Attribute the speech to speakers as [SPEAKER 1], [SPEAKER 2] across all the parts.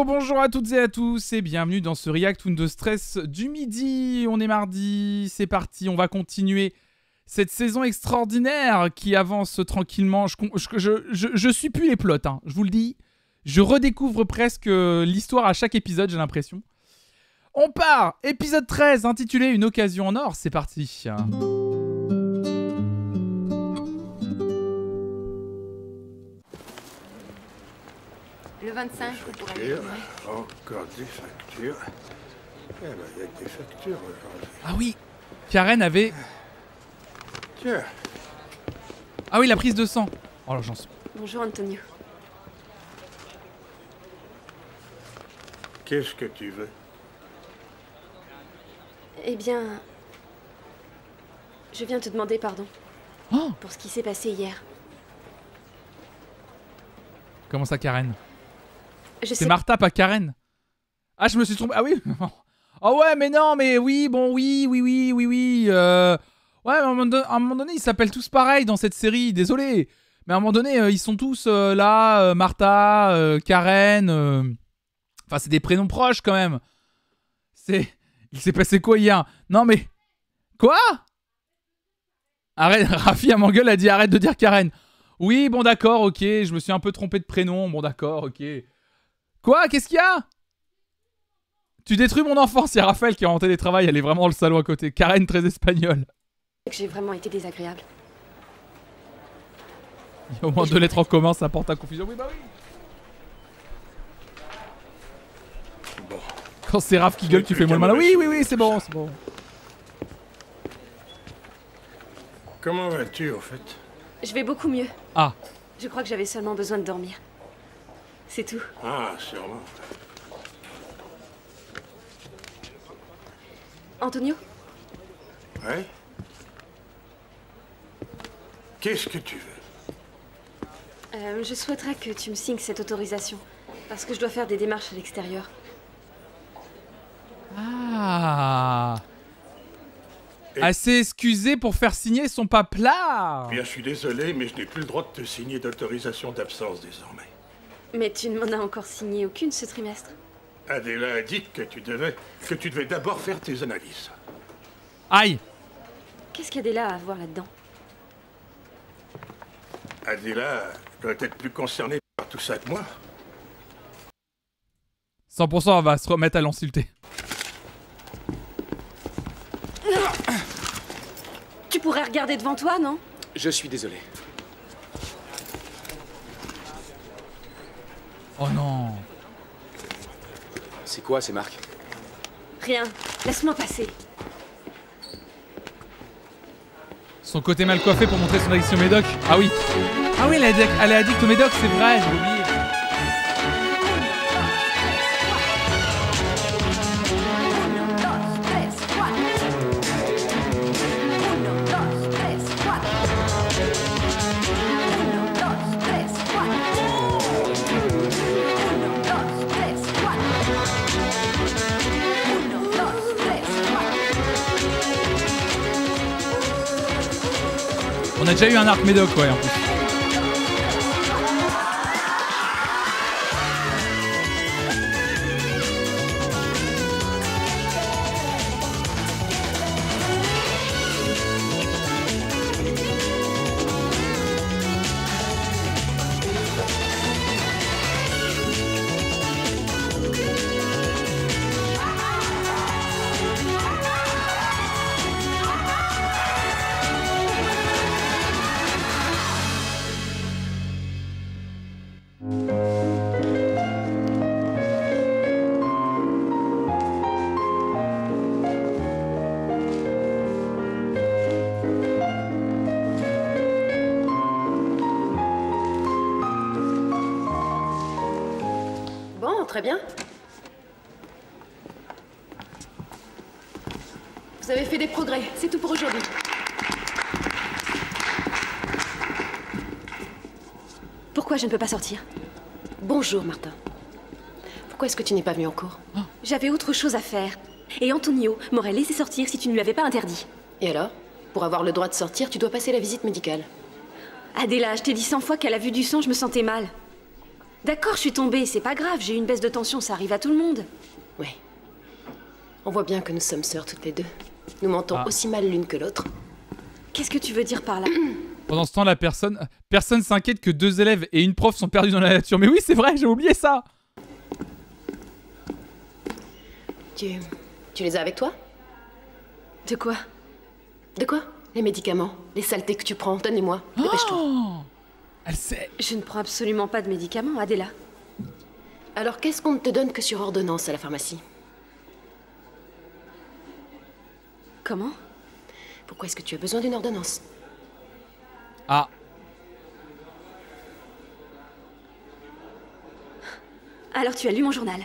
[SPEAKER 1] Bonjour à toutes et à tous et bienvenue dans ce React Windows Stress du midi. On est mardi, c'est parti, on va continuer cette saison extraordinaire qui avance tranquillement. Je suis plus les plots, hein, je vous le dis. Je redécouvre presque l'histoire à chaque épisode, j'ai l'impression. On part, épisode 13 intitulé Une occasion en or, c'est parti.
[SPEAKER 2] Le 25, vous pourrez le livrer.
[SPEAKER 3] Encore des factures. Eh ben, il y a que des factures aujourd'hui.
[SPEAKER 1] Ah oui, Karen avait...
[SPEAKER 3] Tiens,
[SPEAKER 1] Ah oui, la prise de sang. Oh là, j'en suis...
[SPEAKER 2] Bonjour Antonio.
[SPEAKER 3] qu'est-ce que tu veux?
[SPEAKER 2] Eh bien... Je viens te demander pardon
[SPEAKER 1] Oh,
[SPEAKER 2] pour ce qui s'est passé hier.
[SPEAKER 1] comment ça, Karen?
[SPEAKER 2] Je
[SPEAKER 1] C'est
[SPEAKER 2] sais...
[SPEAKER 1] Martha, pas Karen. Ah, je me suis trompé. Ah oui. Oh ouais, mais non, mais oui, bon, oui. Ouais, mais à un moment donné, ils s'appellent tous pareil dans cette série. Désolé. Mais à un moment donné, ils sont tous là. Martha, Karen. Enfin, c'est des prénoms proches quand même. Il s'est passé quoi hier? Non, mais... Quoi? Arrête, Rafi à m'engueule a dit arrête de dire Karen. Oui, bon d'accord, ok. Je me suis un peu trompé de prénom. Bon d'accord, ok. Quoi? Qu'est-ce qu'il y a? Tu détruis mon enfance, il y a Raphaël qui est en télétravail, elle est vraiment dans le salon à côté. Karen, très espagnole.
[SPEAKER 2] J'ai vraiment été désagréable.
[SPEAKER 1] Il y a au moins deux lettres en commun, ça porte à confusion. Oui, bah oui.
[SPEAKER 3] Bon.
[SPEAKER 1] Quand c'est Raph qui gueule, tu fais moins le malin. Oui, c'est bon, c'est bon.
[SPEAKER 3] Comment vas-tu, en fait?
[SPEAKER 2] Je vais beaucoup mieux.
[SPEAKER 1] Ah,
[SPEAKER 2] Je crois que j'avais seulement besoin de dormir. C'est tout.
[SPEAKER 3] Ah, sûrement.
[SPEAKER 2] Antonio,
[SPEAKER 3] Ouais? Qu'est-ce que tu veux?
[SPEAKER 2] je souhaiterais que tu me signes cette autorisation. Parce que je dois faire des démarches à l'extérieur.
[SPEAKER 1] ah.
[SPEAKER 3] Et-
[SPEAKER 1] Assez excusé pour faire signer son papelard.
[SPEAKER 3] Bien, je suis désolé, mais je n'ai plus le droit de te signer d'autorisation d'absence désormais.
[SPEAKER 2] Mais tu ne m'en as encore signé aucune ce trimestre.
[SPEAKER 3] Adela a dit que tu devais d'abord faire tes analyses.
[SPEAKER 1] Aïe.
[SPEAKER 2] Qu'est-ce qu'Adela a à voir là-dedans?
[SPEAKER 3] Adela doit être plus concernée par tout ça que moi.
[SPEAKER 1] 100% elle va se remettre à l'insulter.
[SPEAKER 2] Tu pourrais regarder devant toi, non?
[SPEAKER 4] Je suis désolé.
[SPEAKER 1] Oh non.
[SPEAKER 4] C'est quoi ces marques?
[SPEAKER 2] Rien. Laisse-moi passer.
[SPEAKER 1] Son côté mal coiffé pour montrer son addiction au médoc. Ah oui. Ah oui, elle est addict au médoc, c'est vrai, j'ai oublié. On a déjà eu un arc médoc, ouais, en plus.
[SPEAKER 2] Bon, très bien. Vous avez fait des progrès, c'est tout pour aujourd'hui. Pourquoi je ne peux pas sortir?
[SPEAKER 5] Bonjour, Martha. Pourquoi est-ce que tu n'es pas venu en cours?
[SPEAKER 2] J'avais autre chose à faire. Et Antonio m'aurait laissé sortir si tu ne lui avais pas interdit.
[SPEAKER 5] Et alors? Pour avoir le droit de sortir, tu dois passer la visite médicale.
[SPEAKER 2] Adela, je t'ai dit 100 fois qu'à la vue du sang, je me sentais mal. D'accord, je suis tombée, c'est pas grave, j'ai eu une baisse de tension, ça arrive à tout le monde.
[SPEAKER 5] Oui. On voit bien que nous sommes sœurs toutes les deux. Nous mentons aussi mal l'une que l'autre.
[SPEAKER 2] Qu'est-ce que tu veux dire par là?
[SPEAKER 1] Pendant ce temps, personne s'inquiète que 2 élèves et une prof sont perdus dans la nature. Mais oui, c'est vrai, j'ai oublié ça.
[SPEAKER 5] Tu les as avec toi?
[SPEAKER 2] De quoi?
[SPEAKER 5] De quoi? Les médicaments, les saletés que tu prends, donne-les-moi. Dépêche-toi.
[SPEAKER 1] Oh, elle sait.
[SPEAKER 2] Je ne prends absolument pas de médicaments, Adela.
[SPEAKER 5] Alors qu'est-ce qu'on ne te donne que sur ordonnance à la pharmacie?
[SPEAKER 2] Comment?
[SPEAKER 5] Pourquoi est-ce que tu as besoin d'une ordonnance?
[SPEAKER 1] Ah.
[SPEAKER 2] Alors tu as lu mon journal?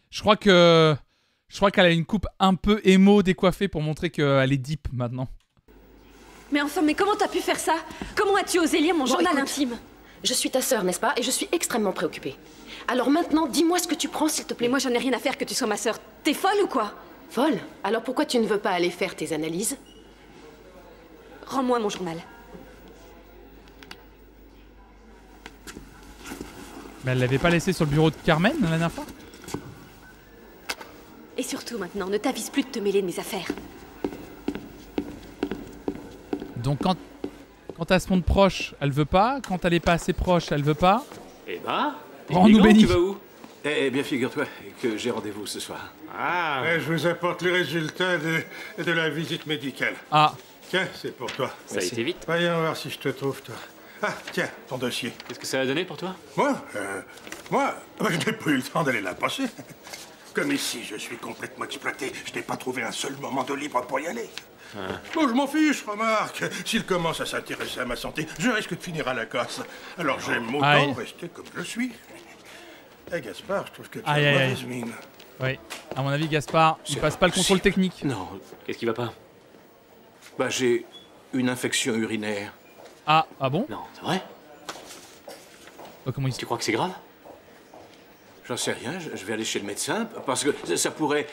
[SPEAKER 1] Je crois qu'elle a une coupe un peu émo décoiffée pour montrer qu'elle est deep maintenant.
[SPEAKER 2] Mais enfin, mais comment t'as pu faire ça? Comment as-tu osé lire mon journal
[SPEAKER 5] écoute,
[SPEAKER 2] intime?
[SPEAKER 5] Je suis ta sœur, n'est-ce pas? Et je suis extrêmement préoccupée. Alors maintenant, dis-moi ce que tu prends, s'il te plaît.
[SPEAKER 2] Mais moi, j'en ai rien à faire que tu sois ma sœur. T'es folle ou quoi?
[SPEAKER 5] Folle? Alors pourquoi tu ne veux pas aller faire tes analyses?
[SPEAKER 2] Rends-moi mon journal.
[SPEAKER 1] Mais elle l'avait pas laissé sur le bureau de Carmen la dernière fois?
[SPEAKER 2] Et surtout maintenant, ne t'avise plus de te mêler de mes affaires.
[SPEAKER 1] Donc quand elle se montre proche, elle veut pas. Quand elle est pas assez proche, elle veut pas.
[SPEAKER 4] Eh ben,
[SPEAKER 1] Rends-nous bénis.
[SPEAKER 4] tu vas où?
[SPEAKER 3] Eh bien, figure-toi que j'ai rendez-vous ce soir.
[SPEAKER 4] Ah,
[SPEAKER 3] Je vous apporte les résultats de la visite médicale.
[SPEAKER 1] Ah.
[SPEAKER 3] Tiens, c'est pour toi.
[SPEAKER 4] ça a été vite.
[SPEAKER 3] Voyons voir si je te trouve, toi. Ah, tiens, ton dossier.
[SPEAKER 4] Qu'est-ce que ça a donné pour toi?
[SPEAKER 3] Moi, je n'ai pas eu le temps d'aller la passer. Comme ici, je suis complètement exploité. Je n'ai pas trouvé un seul moment de libre pour y aller. Bon, je m'en fiche, remarque. S'il commence à s'intéresser à ma santé, je risque de finir à la casse. Alors j'aime autant rester comme je suis. Eh, Gaspard, je trouve que tu as une mauvaise mine.
[SPEAKER 1] Oui. À mon avis, Gaspard, il passe pas le contrôle technique.
[SPEAKER 3] Non.
[SPEAKER 4] Qu'est-ce qui va pas?
[SPEAKER 3] Bah, j'ai une infection urinaire.
[SPEAKER 1] Ah bon?
[SPEAKER 4] Non, c'est vrai?
[SPEAKER 1] Comment il
[SPEAKER 4] Tu crois que c'est grave?
[SPEAKER 3] J'en sais rien, je vais aller chez le médecin, parce que ça pourrait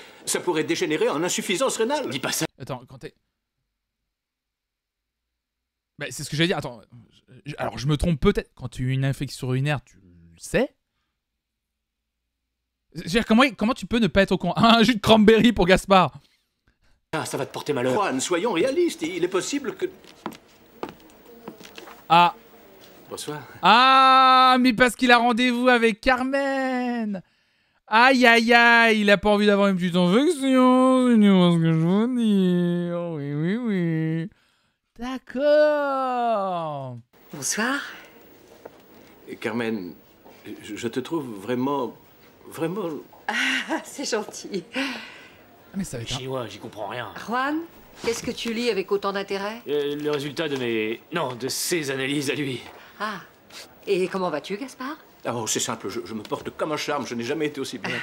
[SPEAKER 3] dégénérer en insuffisance rénale.
[SPEAKER 4] Dis pas ça.
[SPEAKER 1] Attends, quand t'es... Bah, c'est ce que j'allais dire. Attends, alors je me trompe peut-être. Quand tu as une infection urinaire, tu le sais? Je veux dire, comment tu peux ne pas être au courant? Un jus de cranberry pour Gaspard.
[SPEAKER 4] Ah, ça va te porter malheur.
[SPEAKER 3] Juan, soyons réalistes, il est possible que...
[SPEAKER 1] Ah.
[SPEAKER 3] Bonsoir.
[SPEAKER 1] Ah, mais parce qu'il a rendez-vous avec Carmen. Aïe, aïe, aïe, il a pas envie d'avoir une petite infection. C'est ce que je veux dire. Oui, oui, oui. D'accord.
[SPEAKER 5] Bonsoir.
[SPEAKER 3] Et Carmen, je te trouve vraiment...
[SPEAKER 6] Ah, c'est gentil.
[SPEAKER 1] Ah, mais ça va être
[SPEAKER 4] Chinois, j'y comprends rien.
[SPEAKER 6] Juan, qu'est-ce que tu lis avec autant d'intérêt?
[SPEAKER 4] Le résultat de mes... Non, de ses analyses à lui.
[SPEAKER 6] Ah. Et comment vas-tu, Gaspard?
[SPEAKER 3] Ah, oh, c'est simple, je me porte comme un charme, je n'ai jamais été aussi bien.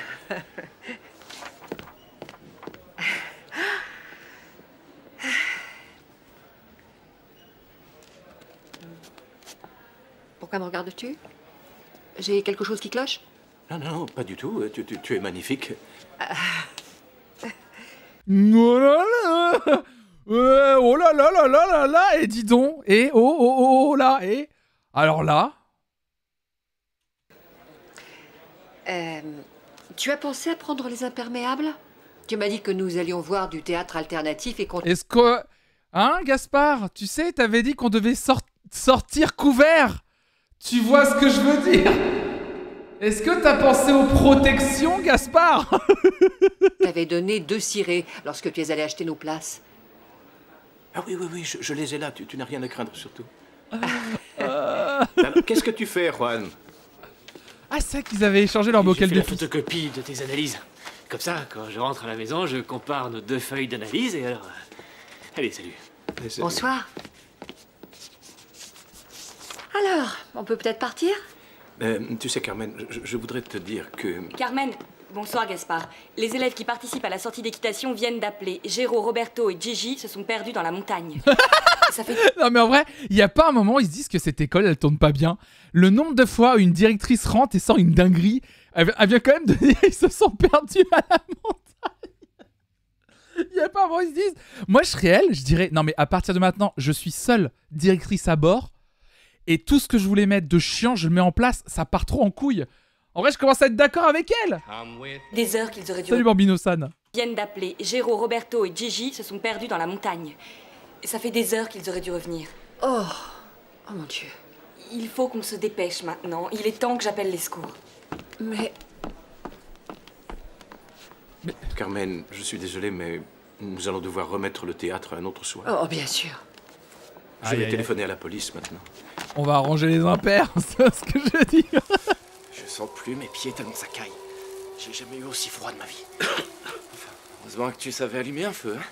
[SPEAKER 6] Pourquoi me regardes-tu? J'ai quelque chose qui cloche?
[SPEAKER 3] Non, pas du tout, tu es magnifique.
[SPEAKER 1] Oh là là. Oh là là là là là là. Et dis donc. Et oh là. Et alors là.
[SPEAKER 6] Tu as pensé à prendre les imperméables? Tu m'as dit que nous allions voir du théâtre alternatif et qu'on...
[SPEAKER 1] Est-ce que... Hein, Gaspard? Tu sais, t'avais dit qu'on devait sortir couvert. Tu vois ce que je veux dire? Est-ce que t'as pensé aux protections, Gaspard?
[SPEAKER 6] T'avais donné 2 cirés lorsque tu es allé acheter nos places.
[SPEAKER 3] Ah oui, je les ai là, tu n'as rien à craindre surtout. Qu'est-ce que tu fais, Juan?
[SPEAKER 1] Ah, c'est ça qu'ils avaient échangé leur bocal
[SPEAKER 4] J'ai fait
[SPEAKER 1] de
[SPEAKER 4] la
[SPEAKER 1] pisse.
[SPEAKER 4] photocopie de tes analyses. Comme ça, quand je rentre à la maison, je compare nos 2 feuilles d'analyse et alors... Allez, salut.
[SPEAKER 6] Bonsoir. Alors, on peut peut-être partir?
[SPEAKER 3] Tu sais, Carmen, je voudrais te dire que...
[SPEAKER 2] Carmen, bonsoir Gaspard. Les élèves qui participent à la sortie d'équitation viennent d'appeler. Géro, Roberto et Gigi se sont perdus dans la montagne. Ça fait...
[SPEAKER 1] Non mais en vrai, il n'y a pas un moment où ils se disent que cette école, elle tourne pas bien. Le nombre de fois où une directrice rentre et sort une dinguerie, elle vient quand même de dire qu'ils se sont perdus à la montagne. Il n'y a pas un moment où ils se disent... Moi, je serais elle, je dirais... Non mais à partir de maintenant, je suis seule directrice à bord. et tout ce que je voulais mettre de chiant, je le mets en place, ça part trop en couille. En vrai, je commence à être d'accord avec elle.
[SPEAKER 2] Des heures qu'ils auraient dû...
[SPEAKER 1] Salut Bambino-san.
[SPEAKER 2] Viennent d'appeler. Géraud, Roberto et Gigi se sont perdus dans la montagne. Ça fait des heures qu'ils auraient dû revenir.
[SPEAKER 6] Oh mon Dieu.
[SPEAKER 2] Il faut qu'on se dépêche maintenant. Il est temps que j'appelle les secours.
[SPEAKER 6] Mais
[SPEAKER 3] Carmen, je suis désolé, mais nous allons devoir remettre le théâtre un autre soir.
[SPEAKER 6] oh, bien sûr.
[SPEAKER 3] Je vais téléphoner à la police maintenant.
[SPEAKER 1] On va arranger les impairs, c'est ce que je dis.
[SPEAKER 7] Je sens plus mes pieds tellement ça caille. J'ai jamais eu aussi froid de ma vie. Enfin, heureusement que tu savais allumer un feu, hein.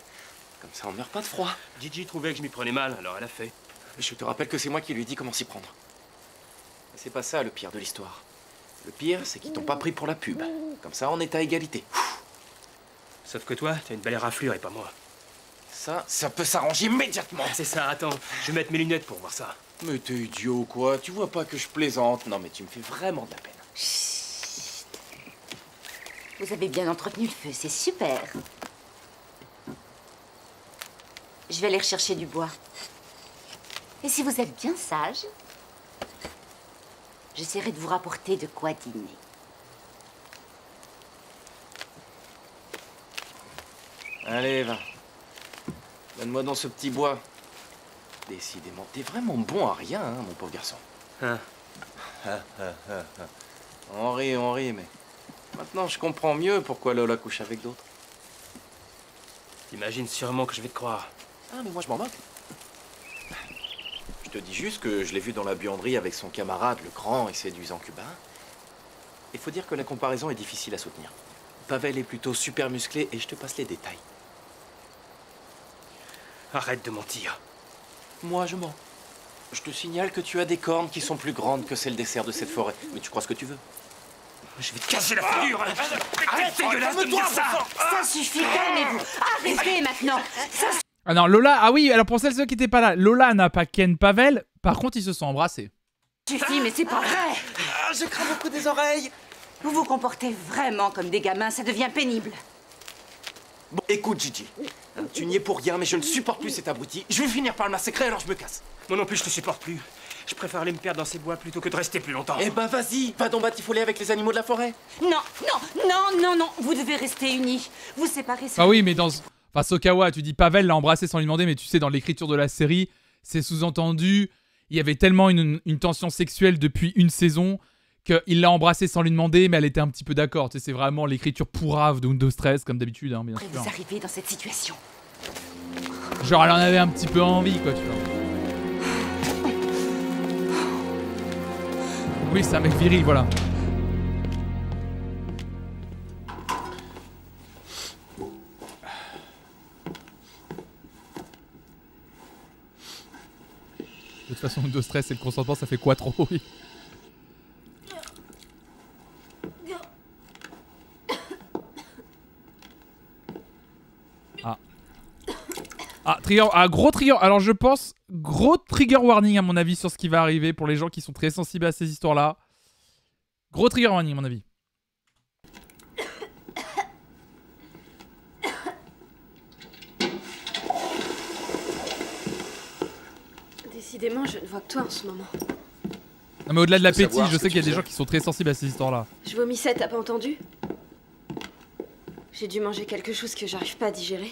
[SPEAKER 7] Comme ça on meurt pas de froid.
[SPEAKER 4] Gigi trouvait que je m'y prenais mal, alors elle a fait.
[SPEAKER 7] Je te rappelle que c'est moi qui lui ai dit comment s'y prendre. C'est pas ça le pire de l'histoire. Le pire, c'est qu'ils t'ont pas pris pour la pub. Comme ça, on est à égalité.
[SPEAKER 4] Sauf que toi, t'as une belle raflure et pas moi.
[SPEAKER 7] Ça peut s'arranger immédiatement.
[SPEAKER 4] C'est ça, attends, je vais mettre mes lunettes pour voir ça.
[SPEAKER 7] Mais t'es idiot, quoi. Tu vois pas que je plaisante. Non, mais tu me fais vraiment de la peine.
[SPEAKER 8] Chut. Vous avez bien entretenu le feu, c'est super. Je vais aller rechercher du bois. Et si vous êtes bien sage, j'essaierai de vous rapporter de quoi dîner.
[SPEAKER 7] Allez, va. Donne-moi dans ce petit bois. Décidément, t'es vraiment bon à rien, hein, mon pauvre garçon.
[SPEAKER 4] Hein?
[SPEAKER 7] On rit, mais... Maintenant, je comprends mieux pourquoi Lola couche avec d'autres.
[SPEAKER 4] T'imagines sûrement que je vais te croire.
[SPEAKER 7] Ah, mais moi, je m'en moque. Je te dis juste que je l'ai vu dans la buanderie avec son camarade, le grand et séduisant cubain. Il faut dire que la comparaison est difficile à soutenir. Pavel est plutôt super musclé et je te passe les détails.
[SPEAKER 4] Arrête de mentir.
[SPEAKER 7] Moi, je mens. Je te signale que tu as des cornes qui sont plus grandes que celles des cerfs de cette forêt. Mais tu crois ce que tu veux.
[SPEAKER 4] Je vais te casser la figure. Arrête, dégueulasse de me dire ça.
[SPEAKER 8] Ça suffit, calmez-vous. Arrêtez maintenant.
[SPEAKER 1] Ah non, Lola, ah oui, alors pour celles qui n'étaient pas là, Lola n'a pas ken Pavel, par contre ils se sont embrassés.
[SPEAKER 8] Suffit, mais c'est pas vrai.
[SPEAKER 7] Je crains beaucoup des oreilles.
[SPEAKER 8] Vous vous comportez vraiment comme des gamins, ça devient pénible.
[SPEAKER 7] Bon, écoute, Gigi. Tu n'y es pour rien, mais je ne supporte plus cet abruti. Je vais finir par le massacrer, alors je me casse.
[SPEAKER 4] Moi non plus, je te supporte plus. Je préfère aller me perdre dans ces bois plutôt que de rester plus longtemps.
[SPEAKER 7] Eh ben vas-y, va donc batifoler avec les animaux de la forêt.
[SPEAKER 8] Non, vous devez rester unis. Vous séparez ça.
[SPEAKER 1] Ah oui, mais dans... Enfin, Sokawa, tu dis Pavel l'a embrassé sans lui demander, mais tu sais, dans l'écriture de la série, c'est sous-entendu, il y avait tellement une tension sexuelle depuis une saison qu'il l'a embrassée sans lui demander, mais elle était un petit peu d'accord. Tu sais, c'est vraiment l'écriture pourrave de Windows 13, comme d'habitude, hein, bien sûr.
[SPEAKER 8] Vous arrivez dans cette situation.
[SPEAKER 1] Genre, elle en avait un petit peu envie, quoi, tu vois. Oui, c'est un mec viril, voilà. De toute façon, Windows 13 et le consentement, ça fait quoi trop, oui. Gros trigger. Alors je pense, gros trigger warning à mon avis sur ce qui va arriver pour les gens qui sont très sensibles à ces histoires-là. Gros trigger warning à mon avis.
[SPEAKER 5] Décidément, je ne vois que toi en ce moment.
[SPEAKER 1] Non mais au-delà de l'appétit, je sais qu'il y a des gens qui sont très sensibles à ces histoires-là.
[SPEAKER 5] Je vomissais, t'as pas entendu? J'ai dû manger quelque chose que j'arrive pas à digérer.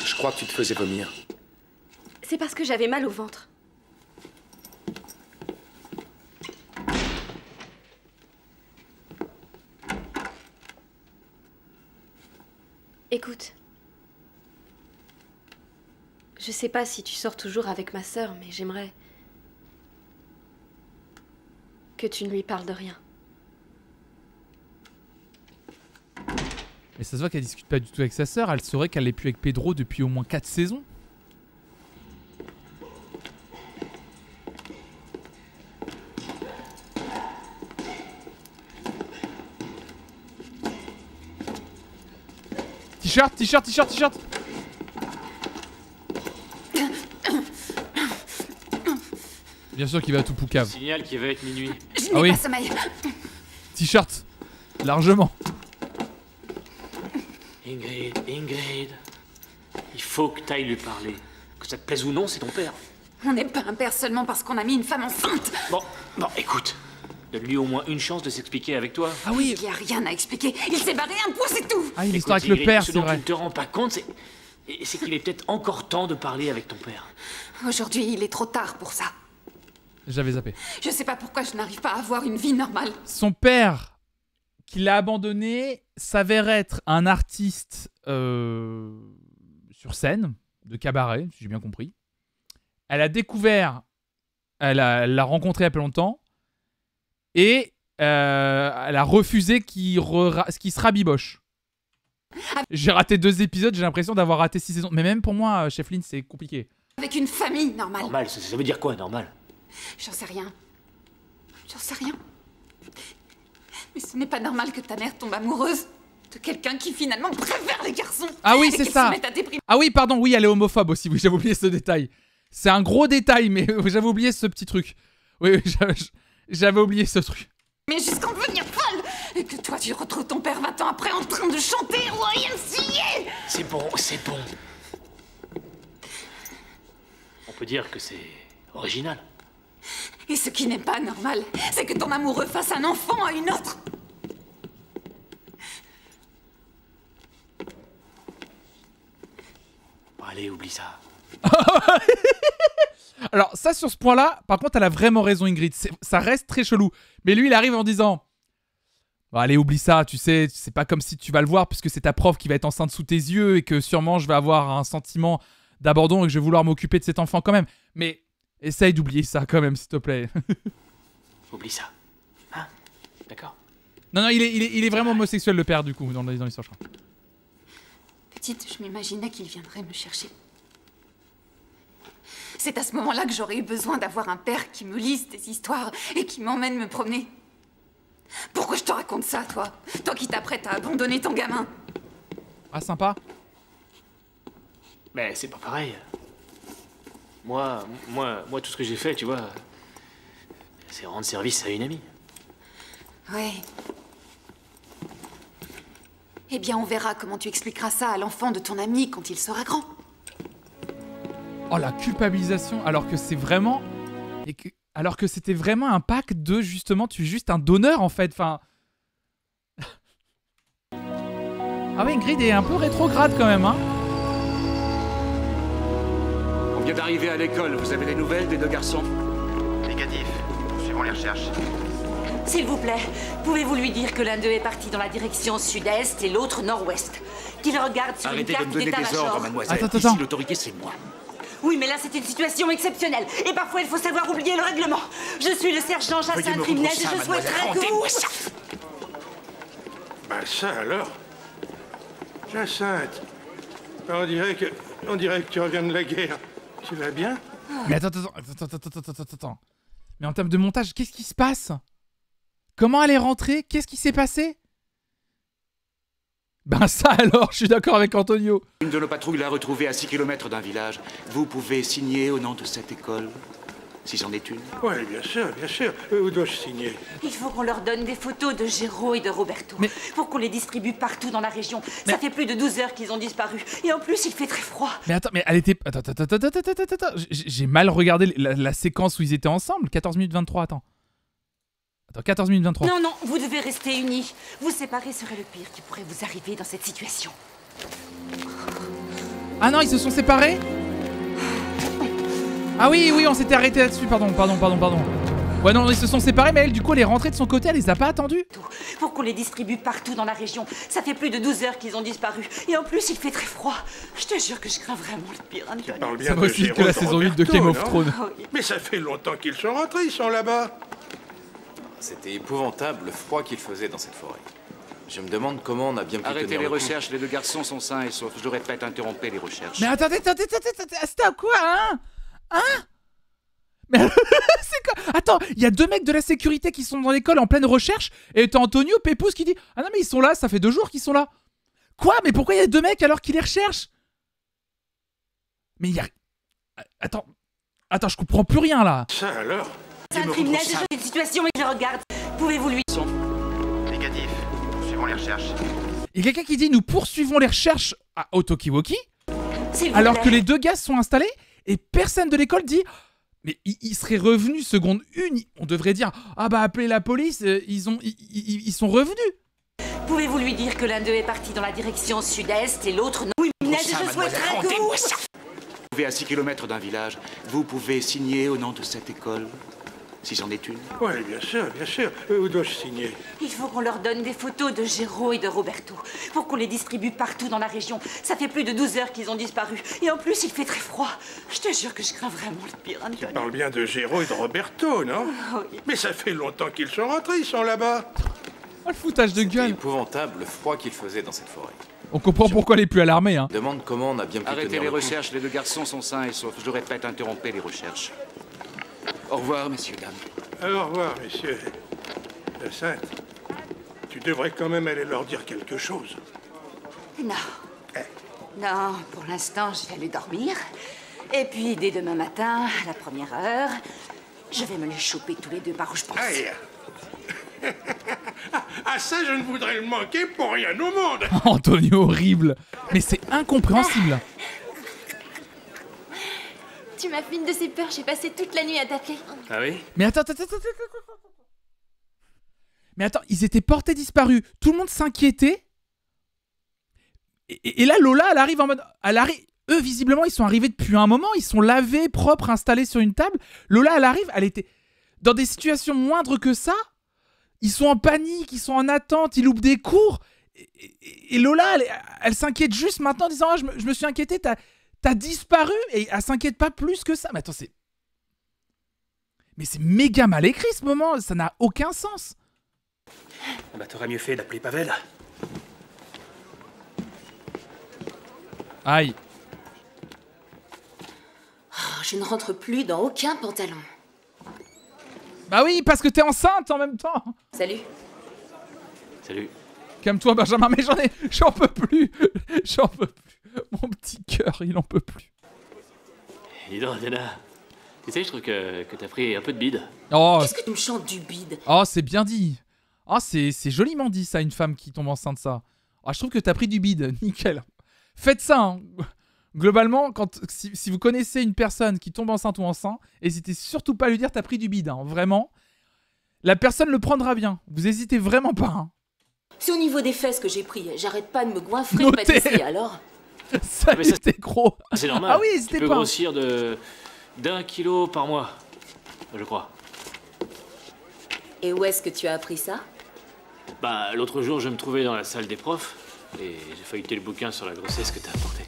[SPEAKER 7] Je crois que tu te faisais vomir.
[SPEAKER 5] C'est parce que j'avais mal au ventre. Écoute. Je sais pas si tu sors toujours avec ma sœur, mais j'aimerais que tu ne lui parles de rien.
[SPEAKER 1] Mais ça se voit qu'elle discute pas du tout avec sa sœur. Elle saurait qu'elle n'est plus avec Pedro depuis au moins 4 saisons. T-shirt, t-shirt, t-shirt, t-shirt. Bien sûr qu'il va à tout poucave.
[SPEAKER 4] Signal qu'il va être minuit.
[SPEAKER 8] Je n'ai pas sommeil.
[SPEAKER 1] T-shirt, largement.
[SPEAKER 4] Ingrid, il faut que t'ailles lui parler. Que ça te plaise ou non, c'est ton père.
[SPEAKER 9] On n'est pas un père seulement parce qu'on a mis une femme enceinte.
[SPEAKER 4] Bon, écoute. Donne-lui au moins une chance de s'expliquer avec toi.
[SPEAKER 1] Ah oui.
[SPEAKER 9] Il n'y a rien à expliquer. Il s'est barré un point, c'est tout.
[SPEAKER 1] Ah, l'histoire avec le père,
[SPEAKER 4] ce
[SPEAKER 1] c'est
[SPEAKER 4] dont
[SPEAKER 1] vrai.
[SPEAKER 4] tu ne te rends pas compte, c'est qu'il est peut-être encore temps de parler avec ton père.
[SPEAKER 9] Aujourd'hui, il est trop tard pour ça.
[SPEAKER 1] J'avais zappé.
[SPEAKER 9] Je sais pas pourquoi je n'arrive pas à avoir une vie normale.
[SPEAKER 1] Son père, qui l'a abandonné, s'avère être un artiste sur scène, de cabaret, si j'ai bien compris. Elle a découvert, elle l'a rencontré il y a pas longtemps, et elle a refusé qu'il se rabiboche. J'ai raté 2 épisodes, j'ai l'impression d'avoir raté 6 saisons. Mais même pour moi, Chef Lynn, c'est compliqué.
[SPEAKER 9] Avec une famille normale.
[SPEAKER 4] Normal, ça veut dire quoi, normal?
[SPEAKER 9] J'en sais rien. Mais ce n'est pas normal que ta mère tombe amoureuse de quelqu'un qui finalement préfère les garçons.
[SPEAKER 1] Ah oui,
[SPEAKER 9] et
[SPEAKER 1] c'est
[SPEAKER 9] qu'il
[SPEAKER 1] ça.
[SPEAKER 9] se mette à déprimer.
[SPEAKER 1] Ah oui, pardon, oui, elle est homophobe aussi. Oui, j'avais oublié ce détail. C'est un gros détail, mais j'avais oublié ce petit truc. Oui, j'avais oublié ce truc.
[SPEAKER 9] Mais jusqu'en devenir folle. Et que toi, tu retrouves ton père 20 ans après en train de chanter YMCA.
[SPEAKER 4] C'est bon. On peut dire que c'est original.
[SPEAKER 9] Et ce qui n'est pas normal, c'est que ton amoureux fasse un enfant à une autre.
[SPEAKER 4] Bon, allez, oublie ça.
[SPEAKER 1] Alors ça, sur ce point-là, par contre, elle a vraiment raison, Ingrid. Ça reste très chelou. Mais lui, il arrive en disant... Bon, allez, oublie ça, tu sais, c'est pas comme si tu vas le voir puisque c'est ta prof qui va être enceinte sous tes yeux et que sûrement je vais avoir un sentiment d'abandon et que je vais vouloir m'occuper de cet enfant quand même. Mais essaye d'oublier ça quand même, s'il te plaît.
[SPEAKER 4] Oublie ça. Hein? D'accord?
[SPEAKER 1] Non, il est vraiment homosexuel, le père, du coup, dans l'histoire, je crois.
[SPEAKER 9] Petite, je m'imaginais qu'il viendrait me chercher. C'est à ce moment-là que j'aurais eu besoin d'avoir un père qui me lise des histoires et qui m'emmène me promener. Pourquoi je te raconte ça, toi? Toi qui t'apprêtes à abandonner ton gamin.
[SPEAKER 1] Ah, sympa.
[SPEAKER 4] Mais c'est pas pareil. Moi, tout ce que j'ai fait, tu vois, c'est rendre service à une amie.
[SPEAKER 9] Ouais. Eh bien, on verra comment tu expliqueras ça à l'enfant de ton ami quand il sera grand.
[SPEAKER 1] Oh, la culpabilisation, alors que c'est vraiment... Alors que c'était vraiment un pack de, justement, tu es juste un donneur, en fait, enfin... Ah oui, Ingrid est un peu rétrograde, quand même, hein.
[SPEAKER 10] On vient d'arriver à l'école, vous avez des nouvelles des 2 garçons?
[SPEAKER 11] Négatif, poursuivons les recherches.
[SPEAKER 8] S'il vous plaît, pouvez-vous lui dire que l'un d'eux est parti dans la direction sud-est et l'autre nord-ouest? Qu'il regarde sur une
[SPEAKER 10] Arrêtez de
[SPEAKER 8] carte
[SPEAKER 10] me donner des ordres,
[SPEAKER 8] d'état-major.
[SPEAKER 10] mademoiselle.
[SPEAKER 1] Attends.
[SPEAKER 10] Ici, l'autorité, c'est moi.
[SPEAKER 8] Oui, mais là, c'est une situation exceptionnelle. Et parfois, il faut savoir oublier le règlement. Je suis le sergent Jacinthe Rimnez et je souhaiterais que vous...
[SPEAKER 3] Ben ça alors. Jacinthe. On dirait que tu reviens de la guerre. Tu vas bien?
[SPEAKER 1] Mais attends. Mais en termes de montage, qu'est-ce qui se passe? Comment elle est rentrée? Qu'est-ce qui s'est passé? Ben ça alors, je suis d'accord avec Antonio.
[SPEAKER 10] Une de nos patrouilles l'a retrouvé à 6 km d'un village. Vous pouvez signer au nom de cette école, si j'en ai une.
[SPEAKER 3] Oui, bien sûr. Où dois-je signer?
[SPEAKER 8] Il faut qu'on leur donne des photos de Géraud et de Roberto. Pour qu'on les distribue partout dans la région. Ça fait plus de 12 heures qu'ils ont disparu. Et en plus, il fait très froid.
[SPEAKER 1] Mais attends, mais elle était... Attends. J'ai mal regardé la séquence où ils étaient ensemble. 14 minutes 23, attends. 14 minutes 23.
[SPEAKER 8] Non, vous devez rester unis. Vous séparer serait le pire qui pourrait vous arriver dans cette situation.
[SPEAKER 1] Ah non, ils se sont séparés? Ah oui, on s'était arrêté là-dessus, pardon. Ouais, non, ils se sont séparés, mais elle, du coup, elle est rentrée de son côté, elle les a pas attendus.
[SPEAKER 8] Pour qu'on les distribue partout dans la région. Ça fait plus de 12 heures qu'ils ont disparu. Et en plus, il fait très froid. Je te jure que je crains vraiment le pire.
[SPEAKER 3] Tu parles bien
[SPEAKER 1] ça
[SPEAKER 3] de
[SPEAKER 1] va aussi que
[SPEAKER 3] Géraud
[SPEAKER 1] la
[SPEAKER 3] de
[SPEAKER 1] saison 8 de
[SPEAKER 3] Roberto,
[SPEAKER 1] Game of
[SPEAKER 3] non?
[SPEAKER 1] Thrones.
[SPEAKER 3] Mais ça fait longtemps qu'ils sont rentrés, ils sont là-bas.
[SPEAKER 7] C'était épouvantable le froid qu'il faisait dans cette forêt. Je me demande comment on a bien pu
[SPEAKER 10] Arrêtez
[SPEAKER 7] tenir
[SPEAKER 10] les
[SPEAKER 7] le coup.
[SPEAKER 10] recherches, les 2 garçons sont sains et saufs. Je le répète, interrompez les recherches.
[SPEAKER 1] Mais attendez, stop, quoi, hein? Mais c'est quoi? Attends, il y a 2 mecs de la sécurité qui sont dans l'école en pleine recherche et t'as Antonio Pépouze qui dit « Ah non mais ils sont là, ça fait 2 jours qu'ils sont là. » Quoi? Mais pourquoi il y a 2 mecs alors qu'ils les recherchent? Mais il y a... Attends, je comprends plus rien là.
[SPEAKER 3] Ça alors?
[SPEAKER 8] Rimnez, j'ai une situation et je regarde. Pouvez-vous lui...
[SPEAKER 11] Négatif, poursuivons les recherches.
[SPEAKER 1] Il y a quelqu'un qui dit « Nous poursuivons les recherches à Otokiwoki. »
[SPEAKER 8] S'il vous
[SPEAKER 1] Alors
[SPEAKER 8] plaît.
[SPEAKER 1] que les 2 gars sont installés et personne de l'école dit Mais ils seraient revenus seconde une. On devrait dire ah bah appelez la police. Ils sont revenus.
[SPEAKER 8] Pouvez-vous lui dire que l'un d'eux est parti dans la direction sud-est et l'autre non? Oui, mais je souhaiterais que vous...
[SPEAKER 10] Vous vivez à 6 km d'un village. Vous pouvez signer au nom de cette école, si c'en est une.
[SPEAKER 3] Oui, bien sûr, bien sûr. Où dois-je signer?
[SPEAKER 8] Il faut qu'on leur donne des photos de Géraud et de Roberto pour qu'on les distribue partout dans la région. Ça fait plus de 12 heures qu'ils ont disparu. Et en plus, il fait très froid. Je te jure que je crains vraiment le pire.
[SPEAKER 3] Tu parles bien de Géraud et de Roberto, non?
[SPEAKER 8] Oui.
[SPEAKER 3] Mais ça fait longtemps qu'ils sont rentrés, ils sont là-bas.
[SPEAKER 1] Oh, le foutage de gueule.
[SPEAKER 7] C'est épouvantable le froid qu'il faisait dans cette forêt.
[SPEAKER 1] On comprend pourquoi elle est plus alarmée. Hein.
[SPEAKER 7] Demande comment on a bien pu
[SPEAKER 10] Arrêtez
[SPEAKER 7] tenir
[SPEAKER 10] les
[SPEAKER 7] le coup.
[SPEAKER 10] recherches, les deux garçons sont sains et saufs. Je répète, interrompez les recherches. Au revoir, messieurs, dames.
[SPEAKER 3] Au revoir, messieurs. Sainte, tu devrais quand même aller leur dire quelque chose.
[SPEAKER 8] Non. Non, pour l'instant, je vais aller dormir. Et puis, dès demain matin, à la première heure, je vais me les choper tous les deux par où je pense.
[SPEAKER 3] Aïe. Ah, ça, je ne voudrais le manquer pour rien au monde.
[SPEAKER 1] Antonio, horrible. Mais c'est incompréhensible.
[SPEAKER 5] Tu m'as fait une de ces peurs, j'ai passé toute la nuit à t'appeler.
[SPEAKER 4] Ah oui?
[SPEAKER 1] Mais attends. Mais attends, ils étaient portés disparus. Tout le monde s'inquiétait. Et là, Lola, elle arrive en mode... Eux, visiblement, ils sont arrivés depuis un moment. Ils sont lavés, propres, installés sur une table. Lola, elle arrive, elle était... Dans des situations moindres que ça, ils sont en panique, ils sont en attente, ils loupent des cours. Et Lola, elle s'inquiète juste maintenant en disant oh, je me suis inquiétée, t'as disparu. Et elle s'inquiète pas plus que ça. Mais attends, Mais c'est méga mal écrit ce moment, ça n'a aucun sens.
[SPEAKER 4] Bah t'aurais mieux fait d'appeler Pavel.
[SPEAKER 1] Aïe.
[SPEAKER 5] Oh, je ne rentre plus dans aucun pantalon.
[SPEAKER 1] Bah oui, parce que t'es enceinte en même temps.
[SPEAKER 5] Salut.
[SPEAKER 4] Salut.
[SPEAKER 1] Calme-toi, Benjamin, mais j'en peux plus. J'en peux plus. Mon petit cœur, il en peut plus.
[SPEAKER 4] Dis donc, Diana. Tu sais, je trouve que t'as pris un peu de bide.
[SPEAKER 1] Oh.
[SPEAKER 5] Qu'est-ce que tu me chantes du bide?
[SPEAKER 1] Oh, c'est bien dit. Oh, c'est joliment dit, ça, une femme qui tombe enceinte, ça. Oh, je trouve que t'as pris du bide. Nickel. Faites ça, hein. Globalement, si vous connaissez une personne qui tombe enceinte ou enceinte, n'hésitez surtout pas à lui dire t'as pris du bide, hein, vraiment. La personne le prendra bien. Vous hésitez vraiment pas. Hein.
[SPEAKER 5] C'est au niveau des fesses que j'ai pris. J'arrête pas de me goinfrer, pâtisserie, alors.
[SPEAKER 1] Ça, c'était gros.
[SPEAKER 4] C'est normal.
[SPEAKER 1] Ah oui, c'était
[SPEAKER 4] pas. Tu peux
[SPEAKER 1] pas.
[SPEAKER 4] grossir d'1 kilo par mois, je crois.
[SPEAKER 5] Et où est-ce que tu as appris ça?
[SPEAKER 4] Bah, l'autre jour, je me trouvais dans la salle des profs et j'ai feuilleté le bouquin sur la grossesse que t'as apporté.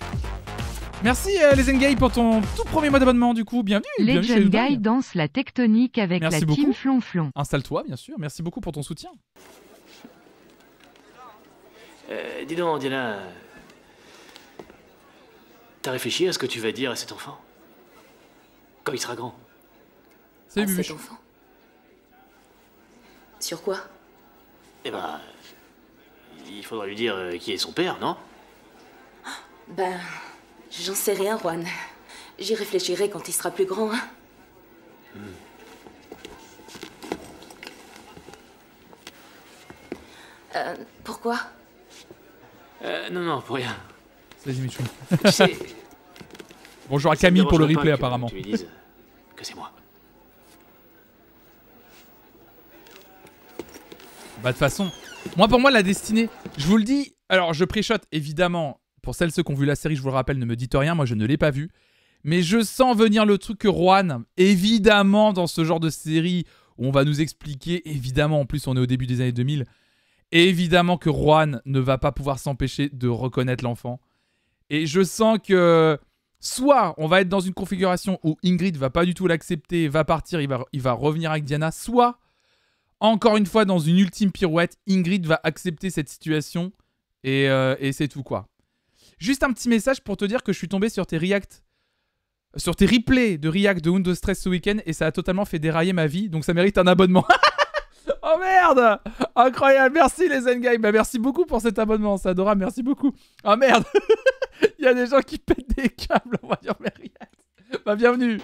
[SPEAKER 1] Merci les Engay pour ton tout premier mois d'abonnement du coup, bienvenue.
[SPEAKER 12] Les jeunes guys dansent la tectonique avec
[SPEAKER 1] merci
[SPEAKER 12] la
[SPEAKER 1] beaucoup.
[SPEAKER 12] team Flonflon.
[SPEAKER 1] Installe-toi bien sûr, merci beaucoup pour ton soutien.
[SPEAKER 4] Dis donc Diana, t'as réfléchi à ce que tu vas dire à cet enfant quand il sera grand?
[SPEAKER 1] Salut
[SPEAKER 5] Cet enfant? Sur quoi?
[SPEAKER 4] Eh ben, il faudra lui dire qui est son père, non?
[SPEAKER 5] Ben... J'en sais rien, Juan. J'y réfléchirai quand il sera plus grand, hein. Pourquoi?
[SPEAKER 4] Non, pour rien.
[SPEAKER 1] Vas-y, Michou.
[SPEAKER 4] Tu sais,
[SPEAKER 1] bonjour à Camille pour le replay, apparemment.
[SPEAKER 4] Tu lui dises que c'est moi.
[SPEAKER 1] Bah, de toute façon, pour moi, la destinée, je vous le dis, alors je pré-shot, évidemment. Pour celles ceux qui ont vu la série, je vous le rappelle, ne me dites rien, moi je ne l'ai pas vu. Mais je sens venir le truc que Juan, évidemment, dans ce genre de série, où on va nous expliquer, évidemment, en plus on est au début des années 2000, évidemment que Juan ne va pas pouvoir s'empêcher de reconnaître l'enfant. Et je sens que, soit on va être dans une configuration où Ingrid va pas du tout l'accepter, va partir, il va revenir avec Diana, soit, encore une fois, dans une ultime pirouette, Ingrid va accepter cette situation, et c'est tout, quoi. Juste un petit message pour te dire que je suis tombé sur tes reacts, sur tes replays de react de Windows Stress ce week-end et ça a totalement fait dérailler ma vie, donc ça mérite un abonnement. Oh merde! Incroyable, merci les Engay, bah merci beaucoup pour cet abonnement, c'est adorable, merci beaucoup. Oh merde! Il y a des gens qui pètent des câbles, on va dire mes reacts. Bah bienvenue.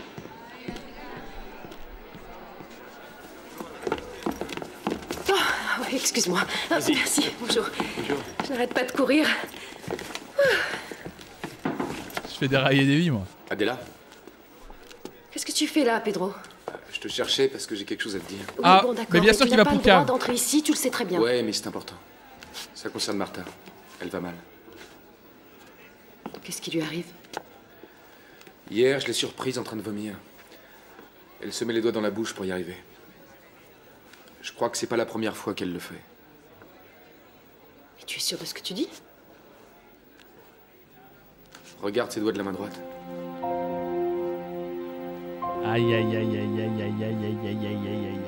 [SPEAKER 5] Oh, ouais, excuse-moi. Oh, merci, bonjour. Je n'arrête pas de courir.
[SPEAKER 1] Je fais dérailler des vies, moi.
[SPEAKER 7] Adela,
[SPEAKER 5] Qu'est-ce que tu fais là, Pedro?
[SPEAKER 13] Je te cherchais parce que j'ai quelque chose à te dire.
[SPEAKER 5] Oui,
[SPEAKER 1] Ah,
[SPEAKER 5] bon, d'accord,
[SPEAKER 1] mais bien sûr
[SPEAKER 5] tu
[SPEAKER 1] qu'il
[SPEAKER 5] n'as
[SPEAKER 1] va
[SPEAKER 5] pas le
[SPEAKER 1] Poucave.
[SPEAKER 5] droit d'entrer ici, tu le sais très bien.
[SPEAKER 13] Ouais, mais c'est important. Ça concerne Martha. Elle va mal.
[SPEAKER 5] Qu'est-ce qui lui arrive?
[SPEAKER 13] Hier, je l'ai surprise en train de vomir. Elle se met les doigts dans la bouche pour y arriver. Je crois que c'est pas la première fois qu'elle le fait.
[SPEAKER 5] Mais tu es sûr de ce que tu dis?
[SPEAKER 13] Regarde ses doigts de la main droite.
[SPEAKER 1] Aïe aïe aïe aïe aïe aïe aïe aïe aïe aïe aïe aïe aïe.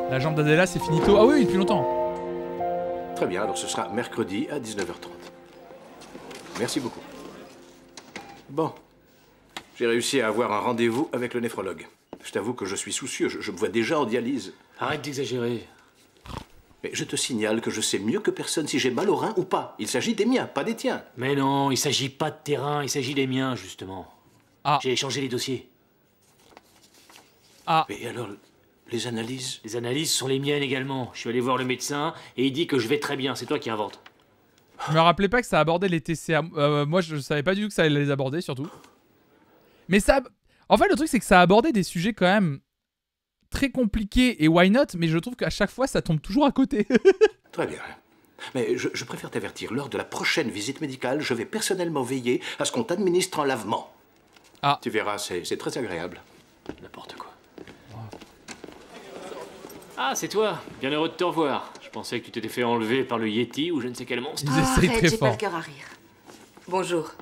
[SPEAKER 1] La jambe d'Adela, c'est finito. Ah oui, depuis longtemps.
[SPEAKER 3] Très bien, alors ce sera mercredi à 19h30. Merci beaucoup. Bon. J'ai réussi à avoir un rendez-vous avec le néphrologue. Je t'avoue que je suis soucieux, je me vois déjà en dialyse.
[SPEAKER 4] Arrête d'exagérer.
[SPEAKER 3] Mais je te signale que je sais mieux que personne si j'ai mal au rein ou pas. Il s'agit des miens, pas des tiens.
[SPEAKER 4] Mais non, il s'agit pas de terrain, il s'agit des miens, justement.
[SPEAKER 1] Ah.
[SPEAKER 4] J'ai échangé les dossiers.
[SPEAKER 1] Ah.
[SPEAKER 3] Mais alors, les analyses?
[SPEAKER 4] Les analyses sont les miennes également. Je suis allé voir le médecin et il dit que je vais très bien. C'est toi qui inventes.
[SPEAKER 1] Je me rappelais pas que ça abordait les TCA. Moi, je savais pas du tout que ça allait les aborder, surtout. Mais ça... En fait, le truc, c'est que ça abordait des sujets quand même très compliqués et why not, mais je trouve qu'à chaque fois, ça tombe toujours à côté.
[SPEAKER 3] Très bien. Mais je préfère t'avertir, lors de la prochaine visite médicale, je vais personnellement veiller à ce qu'on t'administre un lavement.
[SPEAKER 1] Ah.
[SPEAKER 3] Tu verras, c'est très agréable.
[SPEAKER 4] N'importe quoi. Ah, c'est toi. Bien heureux de te revoir. Je pensais que tu t'étais fait enlever par le Yeti ou je ne sais quel monstre.
[SPEAKER 2] Arrête, j'ai pas le cœur à rire. Bonjour.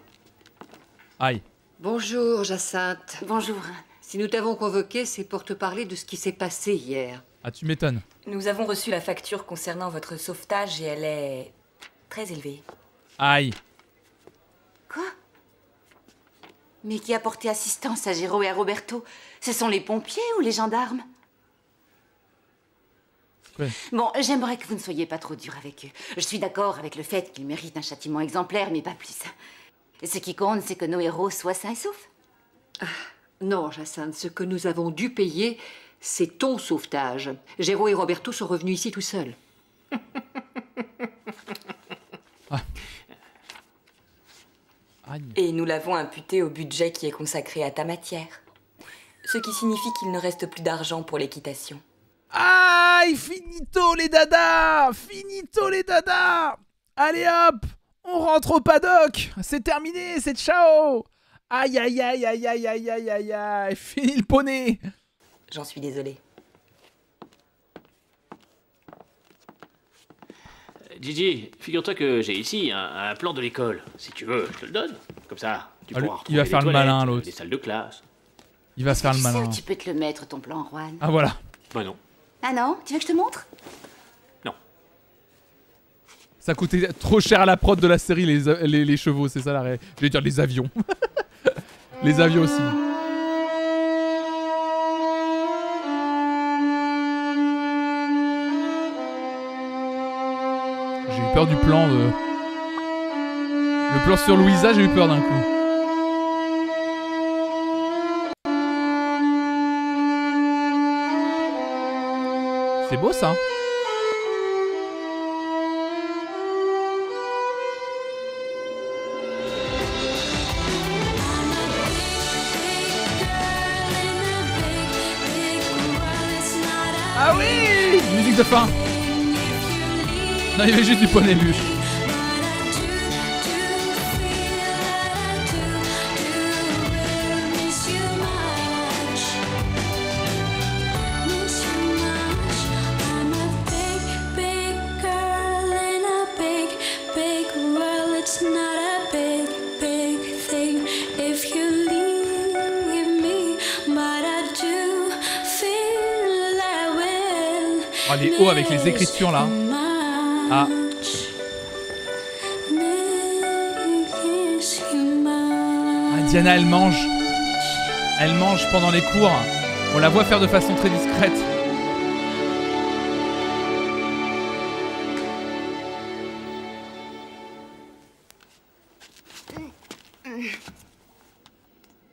[SPEAKER 1] Aïe.
[SPEAKER 6] Bonjour, Jacinthe.
[SPEAKER 2] Bonjour.
[SPEAKER 6] Si nous t'avons convoqué, c'est pour te parler de ce qui s'est passé hier.
[SPEAKER 1] Ah, tu m'étonnes.
[SPEAKER 2] Nous avons reçu la facture concernant votre sauvetage et elle est très élevée.
[SPEAKER 1] Aïe.
[SPEAKER 8] Quoi? Mais qui a porté assistance à Géraud et à Roberto? Ce sont les pompiers ou les gendarmes?
[SPEAKER 1] Ouais.
[SPEAKER 8] Bon, j'aimerais que vous ne soyez pas trop dur avec eux. Je suis d'accord avec le fait qu'ils méritent un châtiment exemplaire, mais pas plus. Ce qui compte, c'est que nos héros soient sains et saufs.
[SPEAKER 6] Ah, non, Jacinthe, ce que nous avons dû payer, c'est ton sauvetage. Géraud et Roberto sont revenus ici tout seuls.
[SPEAKER 1] Ah.
[SPEAKER 2] Et nous l'avons imputé au budget qui est consacré à ta matière. Ce qui signifie qu'il ne reste plus d'argent pour l'équitation.
[SPEAKER 1] Aïe, finito les dadas. Finito les dadas. Allez hop, on rentre au paddock. C'est terminé, c'est ciao. Aïe, aïe, aïe, aïe, aïe, aïe, aïe, aïe, aïe. Fini le poney.
[SPEAKER 2] J'en suis désolée.
[SPEAKER 4] Gigi, figure-toi que j'ai ici un plan de l'école. Si tu veux, je te le donne. Comme ça, tu
[SPEAKER 1] Ah,
[SPEAKER 4] pourras
[SPEAKER 1] il va
[SPEAKER 4] retrouver
[SPEAKER 1] faire
[SPEAKER 4] les
[SPEAKER 1] le
[SPEAKER 4] toilettes,
[SPEAKER 1] malin, l'autre.
[SPEAKER 4] les salles de classe.
[SPEAKER 1] Il va se faire le
[SPEAKER 8] Tu sais
[SPEAKER 1] malin.
[SPEAKER 8] où tu peux te le mettre, ton plan, Juan?
[SPEAKER 1] Ah voilà.
[SPEAKER 4] Bah non.
[SPEAKER 8] Ah non? Tu veux que je te montre?
[SPEAKER 1] Ça coûtait trop cher à la prod de la série, les chevaux, c'est ça la réalité. Je vais dire les avions. Les avions aussi. J'ai eu peur du plan de... Le plan sur Louisa, j'ai eu peur d'un coup. C'est beau ça. Ah oui! Musique de fin. Non, il y avait juste du poney bûche. Oh, les hauts avec les écritures là. Ah. Ah, Diana, elle mange. Elle mange pendant les cours. On la voit faire de façon très discrète.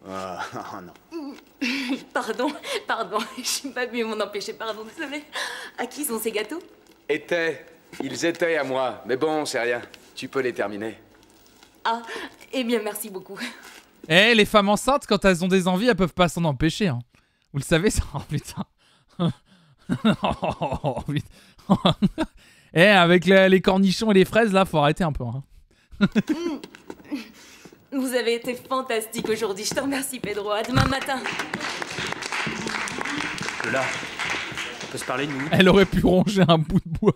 [SPEAKER 10] Oh non.
[SPEAKER 2] Pardon, j'ai pas pu m'en empêcher, pardon, désolée. À qui sont ces gâteaux?
[SPEAKER 13] Était Ils étaient à moi, mais bon, c'est rien. Tu peux les terminer.
[SPEAKER 2] Ah, eh bien merci beaucoup.
[SPEAKER 1] Eh, les femmes enceintes, quand elles ont des envies, elles peuvent pas s'en empêcher. Hein. Vous le savez, ça? Oh putain. Oh, putain. Eh, avec les cornichons et les fraises, là, faut arrêter un peu. Hein.
[SPEAKER 2] Vous avez été fantastique aujourd'hui. Je te remercie, Pedro. À demain matin.
[SPEAKER 14] Lola, on peut se parler de nous?
[SPEAKER 1] Elle aurait pu ronger un bout de bois.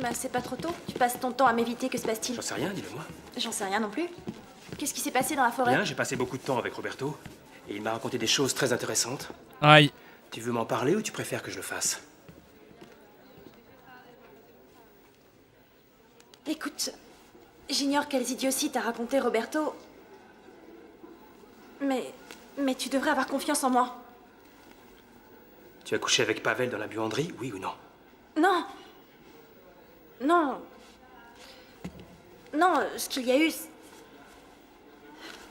[SPEAKER 15] Bah, c'est pas trop tôt. Tu passes ton temps à m'éviter, que se passe-t-il?
[SPEAKER 14] J'en sais rien, dis-le-moi.
[SPEAKER 15] J'en sais rien non plus. Qu'est-ce qui s'est passé dans la forêt?
[SPEAKER 14] Bien, j'ai passé beaucoup de temps avec Roberto. Et il m'a raconté des choses très intéressantes.
[SPEAKER 1] Aïe.
[SPEAKER 14] Tu veux m'en parler ou tu préfères que je le fasse?
[SPEAKER 15] Écoute, j'ignore quelles idioties t'as raconté Roberto. Mais tu devrais avoir confiance en moi.
[SPEAKER 14] Tu as couché avec Pavel dans la buanderie, oui ou non?
[SPEAKER 15] Non. Non. Non, ce qu'il y a eu,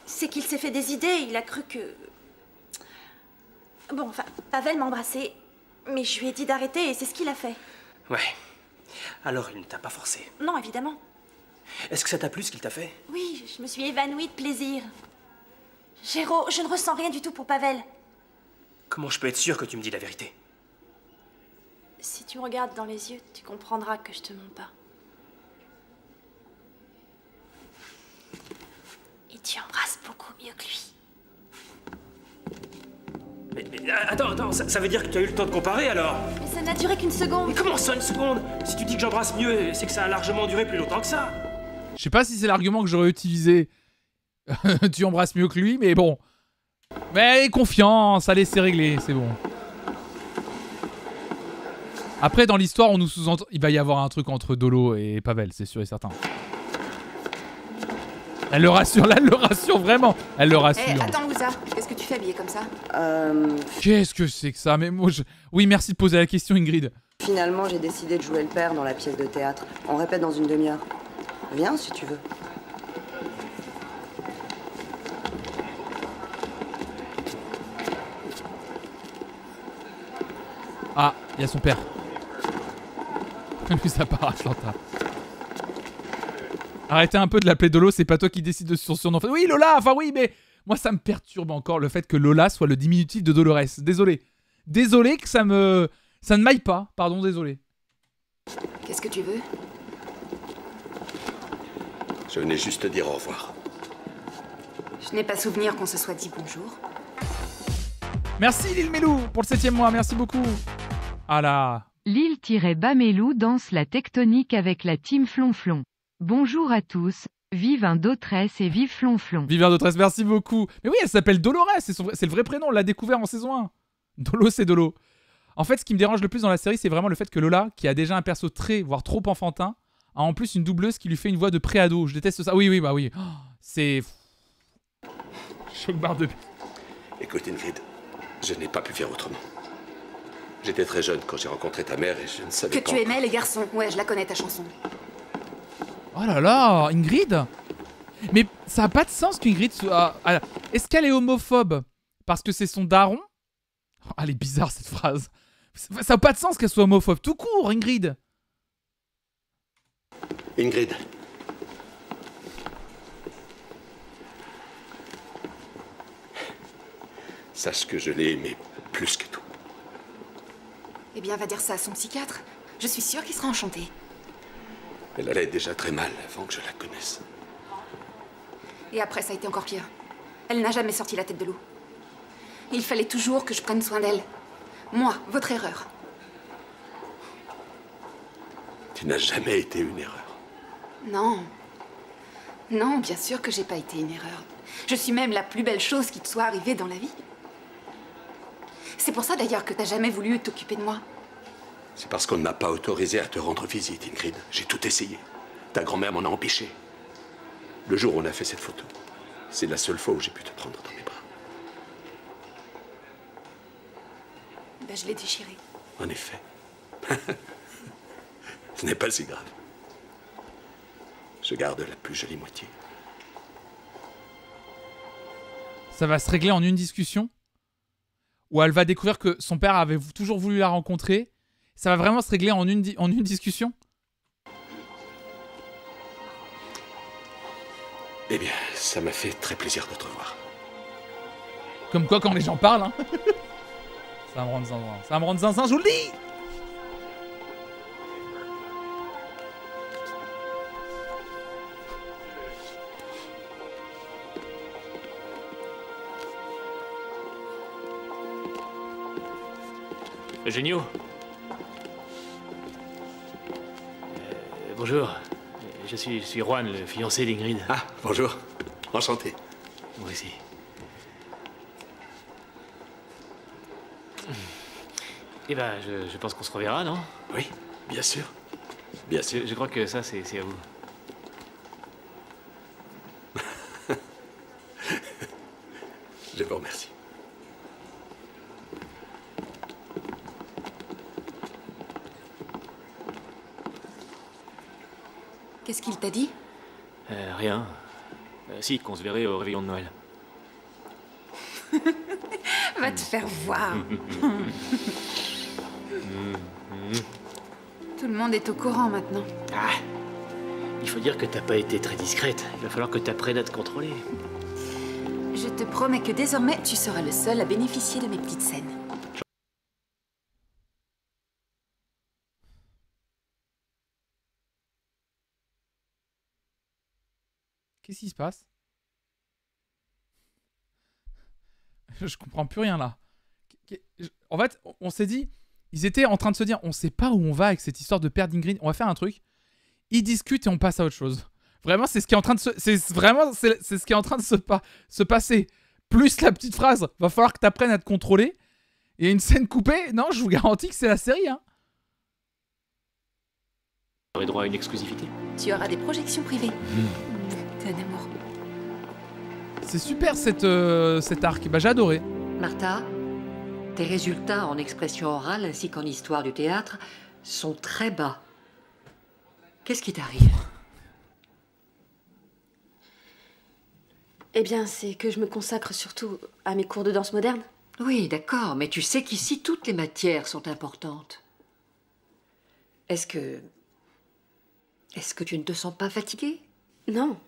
[SPEAKER 15] c'est qu'il s'est fait des idées. Il a cru que... Bon, enfin, Pavel m'a embrassé, mais je lui ai dit d'arrêter et c'est ce qu'il a fait.
[SPEAKER 14] Ouais. Alors il ne t'a pas forcé?
[SPEAKER 15] Non, évidemment.
[SPEAKER 14] Est-ce que ça t'a plu ce qu'il t'a fait?
[SPEAKER 15] Oui, je me suis évanouie de plaisir. Géraud, je ne ressens rien du tout pour Pavel.
[SPEAKER 14] Comment je peux être sûr que tu me dis la vérité?
[SPEAKER 15] Si tu me regardes dans les yeux, tu comprendras que je te mens pas. Et tu embrasses beaucoup mieux que lui.
[SPEAKER 14] Mais attends, ça veut dire que tu as eu le temps de comparer alors?
[SPEAKER 15] Mais ça n'a duré qu'une seconde.
[SPEAKER 14] Mais comment ça, une seconde? Si tu dis que j'embrasse mieux, c'est que ça a largement duré plus longtemps que ça.
[SPEAKER 1] Je sais pas si c'est l'argument que j'aurais utilisé. Tu embrasses mieux que lui, mais bon. Mais confiance, allez, c'est réglé, c'est bon. Après, dans l'histoire, on nous sous-entend... Il va y avoir un truc entre Dolo et Pavel, c'est sûr et certain. Elle le rassure, là, elle le rassure vraiment. Elle le rassure.
[SPEAKER 9] Hey, attends, Louisa, qu'est-ce que tu fais habillée comme ça?
[SPEAKER 1] Qu'est-ce que c'est que ça? Mais moi, Oui, merci de poser la question, Ingrid.
[SPEAKER 16] Finalement, j'ai décidé de jouer le père dans la pièce de théâtre. On répète dans une demi-heure. Viens, si tu veux.
[SPEAKER 1] Ah, il y a son père. Lui, ça part, Atlanta. Arrêtez un peu de l'appeler Dolo, c'est pas toi qui décide de son surnom. Oui, Lola, enfin oui, mais moi ça me perturbe encore le fait que Lola soit le diminutif de Dolores. Désolé. Désolé que ça ne m'aille pas. Pardon, désolé.
[SPEAKER 9] Qu'est-ce que tu veux?
[SPEAKER 3] Je venais juste te dire au revoir.
[SPEAKER 9] Je n'ai pas souvenir qu'on se soit dit bonjour.
[SPEAKER 1] Merci Lil Melou pour le 7e mois, merci beaucoup. Ah là.
[SPEAKER 12] Lil-Bamelou danse la tectonique avec la team Flonflon. Bonjour à tous, vive un Dautresse et vive Flonflon.
[SPEAKER 1] Vive un Dautresse, merci beaucoup. Mais oui, elle s'appelle Dolores, c'est le vrai prénom, on l'a découvert en saison 1. Dolo, c'est Dolo. En fait, ce qui me dérange le plus dans la série, c'est vraiment le fait que Lola, qui a déjà un perso très, voire trop enfantin, a en plus une doubleuse qui lui fait une voix de pré-ado. Je déteste ça. Oui, bah oui. Oh, c'est... Choc barre de...
[SPEAKER 3] Écoute, Ingrid, je n'ai pas pu faire autrement. J'étais très jeune quand j'ai rencontré ta mère et je ne savais pas...
[SPEAKER 9] Que tu aimais les garçons. Ouais, je la connais, ta chanson.
[SPEAKER 1] Oh là là, Ingrid. Mais ça a pas de sens qu'Ingrid soit... Est-ce qu'elle est homophobe parce que c'est son daron? Oh, elle est bizarre cette phrase. Ça a pas de sens qu'elle soit homophobe. Tout court, Ingrid.
[SPEAKER 3] Ingrid. Sache que je l'ai aimée plus que tout.
[SPEAKER 9] Eh bien, va dire ça à son psychiatre. Je suis sûre qu'il sera enchanté.
[SPEAKER 3] Elle allait déjà très mal avant que je la connaisse.
[SPEAKER 9] Et après, ça a été encore pire. Elle n'a jamais sorti la tête de l'eau. Il fallait toujours que je prenne soin d'elle. Moi, votre erreur.
[SPEAKER 3] Tu n'as jamais été une erreur.
[SPEAKER 9] Non. Non, bien sûr que j'ai pas été une erreur. Je suis même la plus belle chose qui te soit arrivée dans la vie. C'est pour ça d'ailleurs que t'as jamais voulu t'occuper de moi.
[SPEAKER 3] C'est parce qu'on ne m'a pas autorisé à te rendre visite, Ingrid. J'ai tout essayé. Ta grand-mère m'en a empêché. Le jour où on a fait cette photo, c'est la seule fois où j'ai pu te prendre dans mes bras.
[SPEAKER 9] Ben, je l'ai déchirée.
[SPEAKER 3] En effet. Ce n'est pas si grave. Je garde la plus jolie moitié.
[SPEAKER 1] Ça va se régler en une discussion où elle va découvrir que son père avait toujours voulu la rencontrer. Ça va vraiment se régler en une discussion.
[SPEAKER 10] Ça m'a fait très plaisir de te revoir.
[SPEAKER 1] Comme quoi, quand les gens parlent, hein. Ça va me rendre zinzin. Ça va me rendre zinzin, je vous le dis.
[SPEAKER 4] Eugenio. Bonjour. Je suis Juan, le fiancé d'Ingrid.
[SPEAKER 10] Ah, bonjour. Enchanté.
[SPEAKER 4] Moi aussi. Eh ben, je pense qu'on se reverra, non?
[SPEAKER 10] Oui, bien sûr. Bien sûr.
[SPEAKER 4] Je crois que ça, c'est à vous.
[SPEAKER 10] Je vous remercie.
[SPEAKER 9] Qu'est-ce qu'il t'a dit?
[SPEAKER 4] Rien. Si, qu'on se verrait au réveillon de Noël.
[SPEAKER 9] Va te faire voir. Tout le monde est au courant maintenant.
[SPEAKER 4] Ah, il faut dire que t'as pas été très discrète. Il va falloir que t'apprennes à te contrôler.
[SPEAKER 9] Je te promets que désormais, tu seras le seul à bénéficier de mes petites scènes.
[SPEAKER 1] Qu'est-ce qui se passe? Je comprends plus rien là. En fait, on s'est dit, ils étaient en train de se dire, on sait pas où on va avec cette histoire de père d'Ingrid. On va faire un truc. Ils discutent et on passe à autre chose. Vraiment, c'est ce qui est en train de se passer. Plus la petite phrase, va falloir que tu apprennes à te contrôler. Et une scène coupée. Non, je vous garantis que c'est la série. Hein.
[SPEAKER 4] Tu aurais droit à une exclusivité.
[SPEAKER 9] Tu auras des projections privées. T'es un amour.
[SPEAKER 1] C'est super cet arc. Bah, j'ai adoré.
[SPEAKER 6] Martha, tes résultats en expression orale ainsi qu'en histoire du théâtre sont très bas. Qu'est-ce qui t'arrive?
[SPEAKER 2] Eh bien, c'est que je me consacre surtout à mes cours de danse moderne.
[SPEAKER 6] Oui, d'accord, mais tu sais qu'ici, toutes les matières sont importantes. Est-ce que tu ne te sens pas fatiguée?
[SPEAKER 2] Non.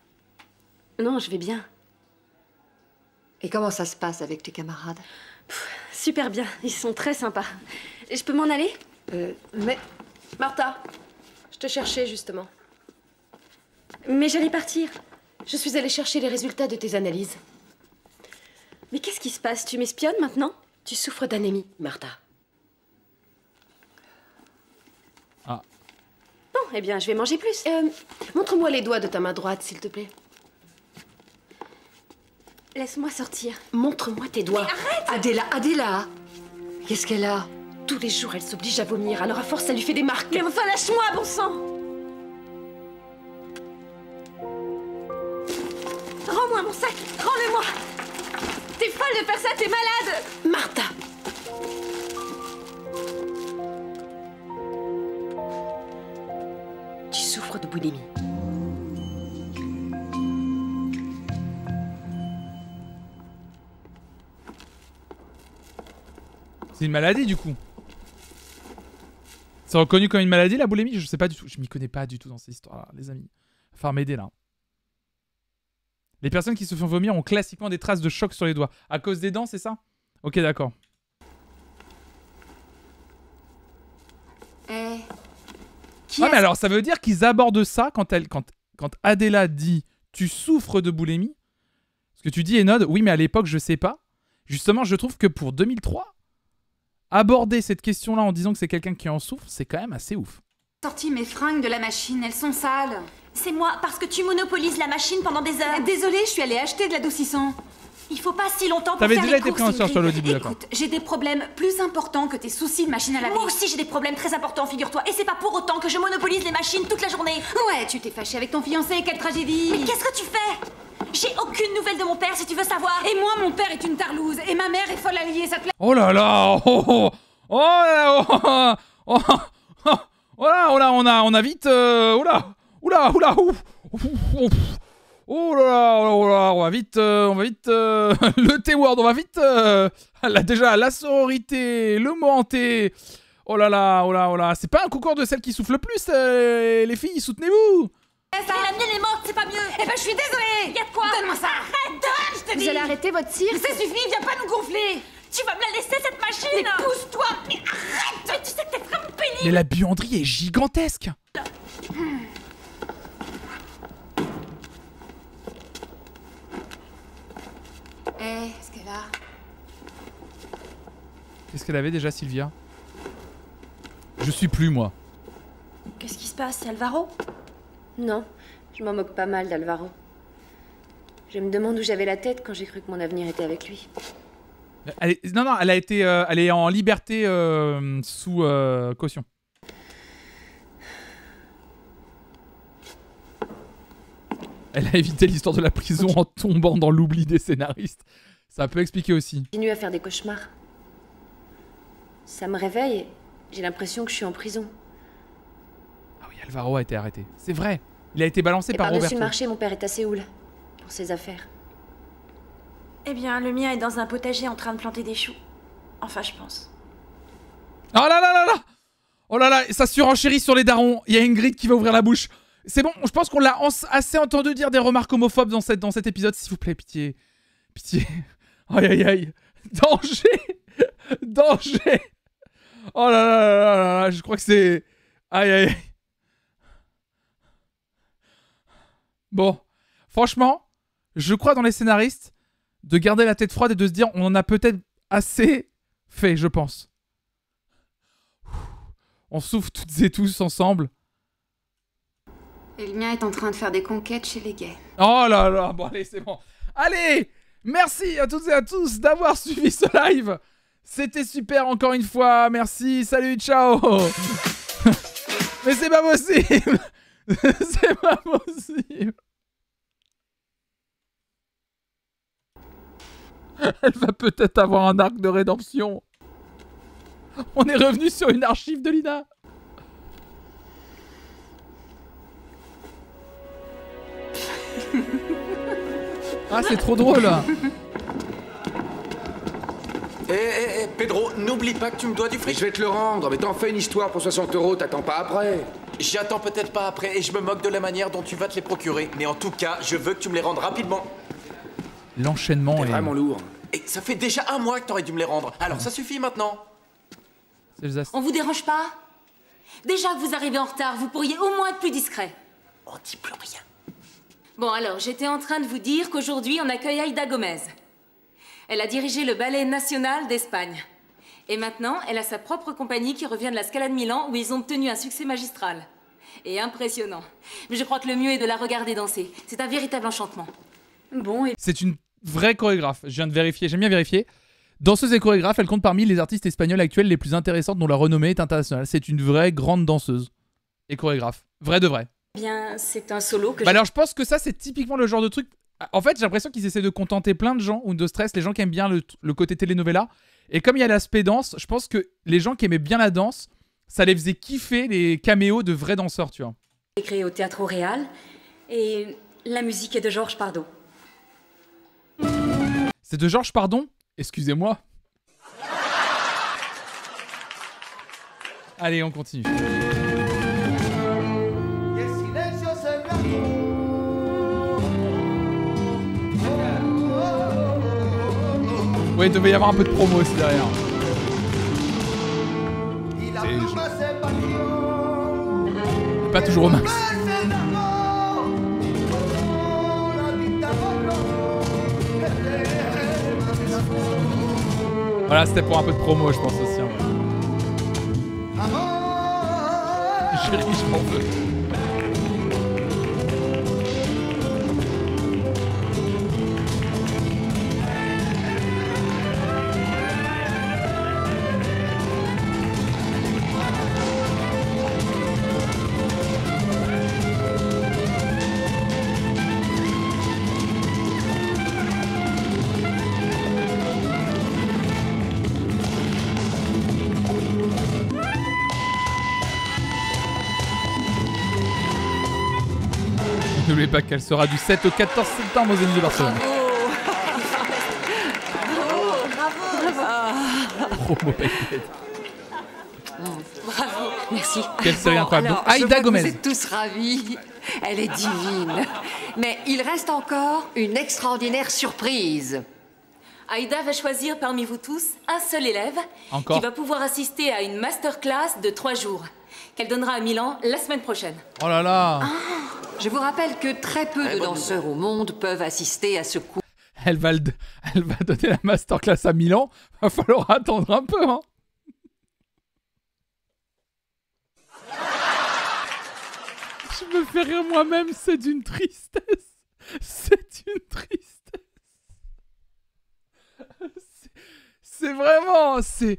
[SPEAKER 2] Non, je vais bien.
[SPEAKER 6] Et comment ça se passe avec tes camarades?
[SPEAKER 2] Super bien, ils sont très sympas. Je peux m'en aller?
[SPEAKER 6] Mais...
[SPEAKER 5] Martha, je te cherchais justement.
[SPEAKER 2] Mais j'allais partir.
[SPEAKER 5] Je suis allée chercher les résultats de tes analyses.
[SPEAKER 2] Mais qu'est-ce qui se passe? Tu m'espionnes maintenant?
[SPEAKER 5] Tu souffres d'anémie, Martha.
[SPEAKER 1] Ah.
[SPEAKER 2] Bon, eh bien, je vais manger plus.
[SPEAKER 5] Montre-moi les doigts de ta main droite, s'il te plaît.
[SPEAKER 2] Laisse-moi sortir.
[SPEAKER 5] Montre-moi tes doigts.
[SPEAKER 2] Mais arrête!
[SPEAKER 6] Adéla! Qu'est-ce qu'elle a?
[SPEAKER 5] Tous les jours, elle s'oblige à vomir, alors à force, ça lui fait des marques.
[SPEAKER 2] Mais enfin, lâche-moi, bon sang! Rends-moi mon sac! Rends-le-moi! T'es folle de faire ça, t'es malade!
[SPEAKER 5] Martha! Tu souffres de boulimie.
[SPEAKER 1] C'est une maladie du coup. C'est reconnu comme une maladie la boulimie? Je sais pas du tout. Je m'y connais pas du tout dans ces histoires-là, les amis. Il va falloir m'aider là. Les personnes qui se font vomir ont classiquement des traces de choc sur les doigts. À cause des dents, c'est ça? Ok, d'accord.
[SPEAKER 9] Mais
[SPEAKER 1] alors ça veut dire qu'ils abordent ça quand Adéla dit « tu souffres de boulimie ». Ce que tu dis, Enod, oui, mais à l'époque, je sais pas. Justement, je trouve que pour 2003, aborder cette question-là en disant que c'est quelqu'un qui en souffre, c'est quand même assez ouf.
[SPEAKER 9] Sorti mes fringues de la machine, elles sont sales.
[SPEAKER 15] C'est moi, parce que tu monopolises la machine pendant des heures.
[SPEAKER 9] Désolée, je suis allée acheter de l'adoucissant.
[SPEAKER 15] Il faut pas si longtemps pour
[SPEAKER 1] T'avais
[SPEAKER 15] faire
[SPEAKER 1] déjà
[SPEAKER 15] les
[SPEAKER 1] été
[SPEAKER 15] courses,
[SPEAKER 1] pris en charge sur l'audible, d'accord.
[SPEAKER 9] Écoute, j'ai des problèmes plus importants que tes soucis de machine à laver.
[SPEAKER 15] Moi aussi j'ai des problèmes très importants, figure-toi. Et c'est pas pour autant que je monopolise les machines toute la journée.
[SPEAKER 9] Ouais, tu t'es fâchée avec ton fiancé, quelle tragédie.
[SPEAKER 15] Mais qu'est-ce que tu fais? J'ai aucune nouvelle de mon père, si tu veux savoir.
[SPEAKER 9] Et moi, mon père est une tarlouse, et ma mère est folle alliée, ça te plaît?
[SPEAKER 1] Oh là là! Oh là! Oh là! On a vite... Oh là! Oh là! On va vite... le T-word, on va vite... déjà, la sororité, le mot hanté... Oh là là! C'est pas un concours de celles qui soufflent le plus, les filles, soutenez-vous!
[SPEAKER 15] Mais la mienne est morte, c'est pas mieux.
[SPEAKER 9] Eh ben, je suis désolée.
[SPEAKER 15] Y'a de quoi?
[SPEAKER 9] Donne-moi ça.
[SPEAKER 15] Arrête, donne, je te dis.
[SPEAKER 5] Vous allez arrêter votre cirque?
[SPEAKER 9] Ça suffit, viens pas nous gonfler.
[SPEAKER 15] Tu vas me la laisser, cette machine.
[SPEAKER 9] Mais pousse-toi.
[SPEAKER 15] Mais arrête. Mais tu sais que t'es vraiment pénible.
[SPEAKER 1] Mais la buanderie est gigantesque.
[SPEAKER 9] Est-ce qu'elle a...
[SPEAKER 1] Qu'est-ce qu'elle avait déjà, Sylvia? Je suis plus, moi.
[SPEAKER 15] Qu'est-ce qui se passe? C'est Alvaro?
[SPEAKER 5] Non, je m'en moque pas mal d'Alvaro. Je me demande où j'avais la tête quand j'ai cru que mon avenir était avec lui.
[SPEAKER 1] Non, elle a été, elle est en liberté sous caution. Elle a évité l'histoire de la prison en tombant dans l'oubli des scénaristes. Ça peut expliquer aussi.
[SPEAKER 5] Je continue à faire des cauchemars. Ça me réveille et j'ai l'impression que je suis en prison.
[SPEAKER 1] Ah oui, Alvaro a été arrêté. C'est vrai. Il a été balancé par Roberto.
[SPEAKER 5] Par-dessus le marché, mon père est à Séoul pour ses affaires.
[SPEAKER 15] Eh bien, le mien est dans un potager en train de planter des choux. Enfin, je pense.
[SPEAKER 1] Oh là là là là! Oh là là, ça surenchérit sur les darons. Il y a Ingrid qui va ouvrir la bouche. C'est bon, je pense qu'on l'a assez entendu dire des remarques homophobes dans cet épisode. S'il vous plaît, pitié. Pitié. Aïe aïe aïe. Danger! Danger! Oh là là là là là, je crois que c'est... Aïe aïe aïe. Bon, franchement, je crois dans les scénaristes de garder la tête froide et de se dire on en a peut-être assez fait, je pense. On souffle toutes et tous ensemble.
[SPEAKER 9] Et le mien est en train de faire des conquêtes chez les gays.
[SPEAKER 1] Oh là là, bon allez, c'est bon. Allez, merci à toutes et à tous d'avoir suivi ce live. C'était super encore une fois, merci, salut, ciao. Mais c'est pas possible. C'est pas possible. Elle va peut-être avoir un arc de rédemption. On est revenu sur une archive de Lina. Ah, c'est trop drôle.
[SPEAKER 13] Eh, Pedro, n'oublie pas que tu me dois du fric. Mais je vais te le rendre, mais t'en fais une histoire pour 60 €, t'attends pas après.
[SPEAKER 7] J'attends peut-être pas après et je me moque de la manière dont tu vas te les procurer. Mais en tout cas, je veux que tu me les rendes rapidement.
[SPEAKER 1] L'enchaînement est
[SPEAKER 13] vraiment lourd.
[SPEAKER 7] Et ça fait déjà 1 mois que t'aurais dû me les rendre. Alors ça suffit maintenant.
[SPEAKER 2] On vous dérange pas? Déjà que vous arrivez en retard, vous pourriez au moins être plus discret.
[SPEAKER 7] On dit plus rien.
[SPEAKER 2] Bon alors, j'étais en train de vous dire qu'aujourd'hui on accueille Aïda Gomez. Elle a dirigé le Ballet National d'Espagne. Et maintenant, elle a sa propre compagnie qui revient de la Scala de Milan où ils ont obtenu un succès magistral. Et impressionnant. Mais je crois que le mieux est de la regarder danser. C'est un véritable enchantement. Bon, et...
[SPEAKER 1] C'est une vraie chorégraphe. Je viens de vérifier, j'aime bien vérifier. Danseuse et chorégraphe, elle compte parmi les artistes espagnols actuels les plus intéressantes dont la renommée est internationale. C'est une vraie grande danseuse et chorégraphe. Vrai de vrai.
[SPEAKER 2] Bien, c'est un solo que
[SPEAKER 1] alors je pense que ça c'est typiquement le genre de truc... En fait j'ai l'impression qu'ils essaient de contenter plein de gens ou de stress, les gens qui aiment bien le côté telenovela. Et comme il y a l'aspect danse, je pense que les gens qui aimaient bien la danse, ça les faisait kiffer les caméos de vrais danseurs, tu vois.
[SPEAKER 2] est créé au Théâtre Réal et la musique est de Georges Pardot.
[SPEAKER 1] C'est de Georges Pardon? Excusez-moi. Allez, on continue. Ouais, il devait y avoir un peu de promo aussi derrière. C'est pas toujours au max. Voilà, c'était pour un peu de promo, je pense aussi. Hein. Chérie, je m'en veux. N'oubliez pas qu'elle sera du 7 au 14 septembre aux Zénith de Barcelone.
[SPEAKER 15] Bravo.
[SPEAKER 1] Promo paquet.
[SPEAKER 6] Bravo. Merci.
[SPEAKER 1] Quelle série incroyable.
[SPEAKER 6] Alors,
[SPEAKER 1] Donc, Aïda
[SPEAKER 6] je vois que
[SPEAKER 1] Gomez.
[SPEAKER 6] Vous êtes tous ravis. Elle est divine. Mais il reste encore une extraordinaire surprise.
[SPEAKER 2] Aïda va choisir parmi vous tous un seul élève
[SPEAKER 1] Encore.
[SPEAKER 2] qui va pouvoir assister à une masterclass de 3 jours qu'elle donnera à Milan la semaine prochaine.
[SPEAKER 1] Oh là là.
[SPEAKER 6] Je vous rappelle que très peu de danseurs au monde peuvent assister à ce cours.
[SPEAKER 1] Elle va donner la masterclass à Milan. Va falloir attendre un peu, hein. Je me fais rire moi-même, c'est d'une tristesse. C'est une tristesse. C'est vraiment... C'est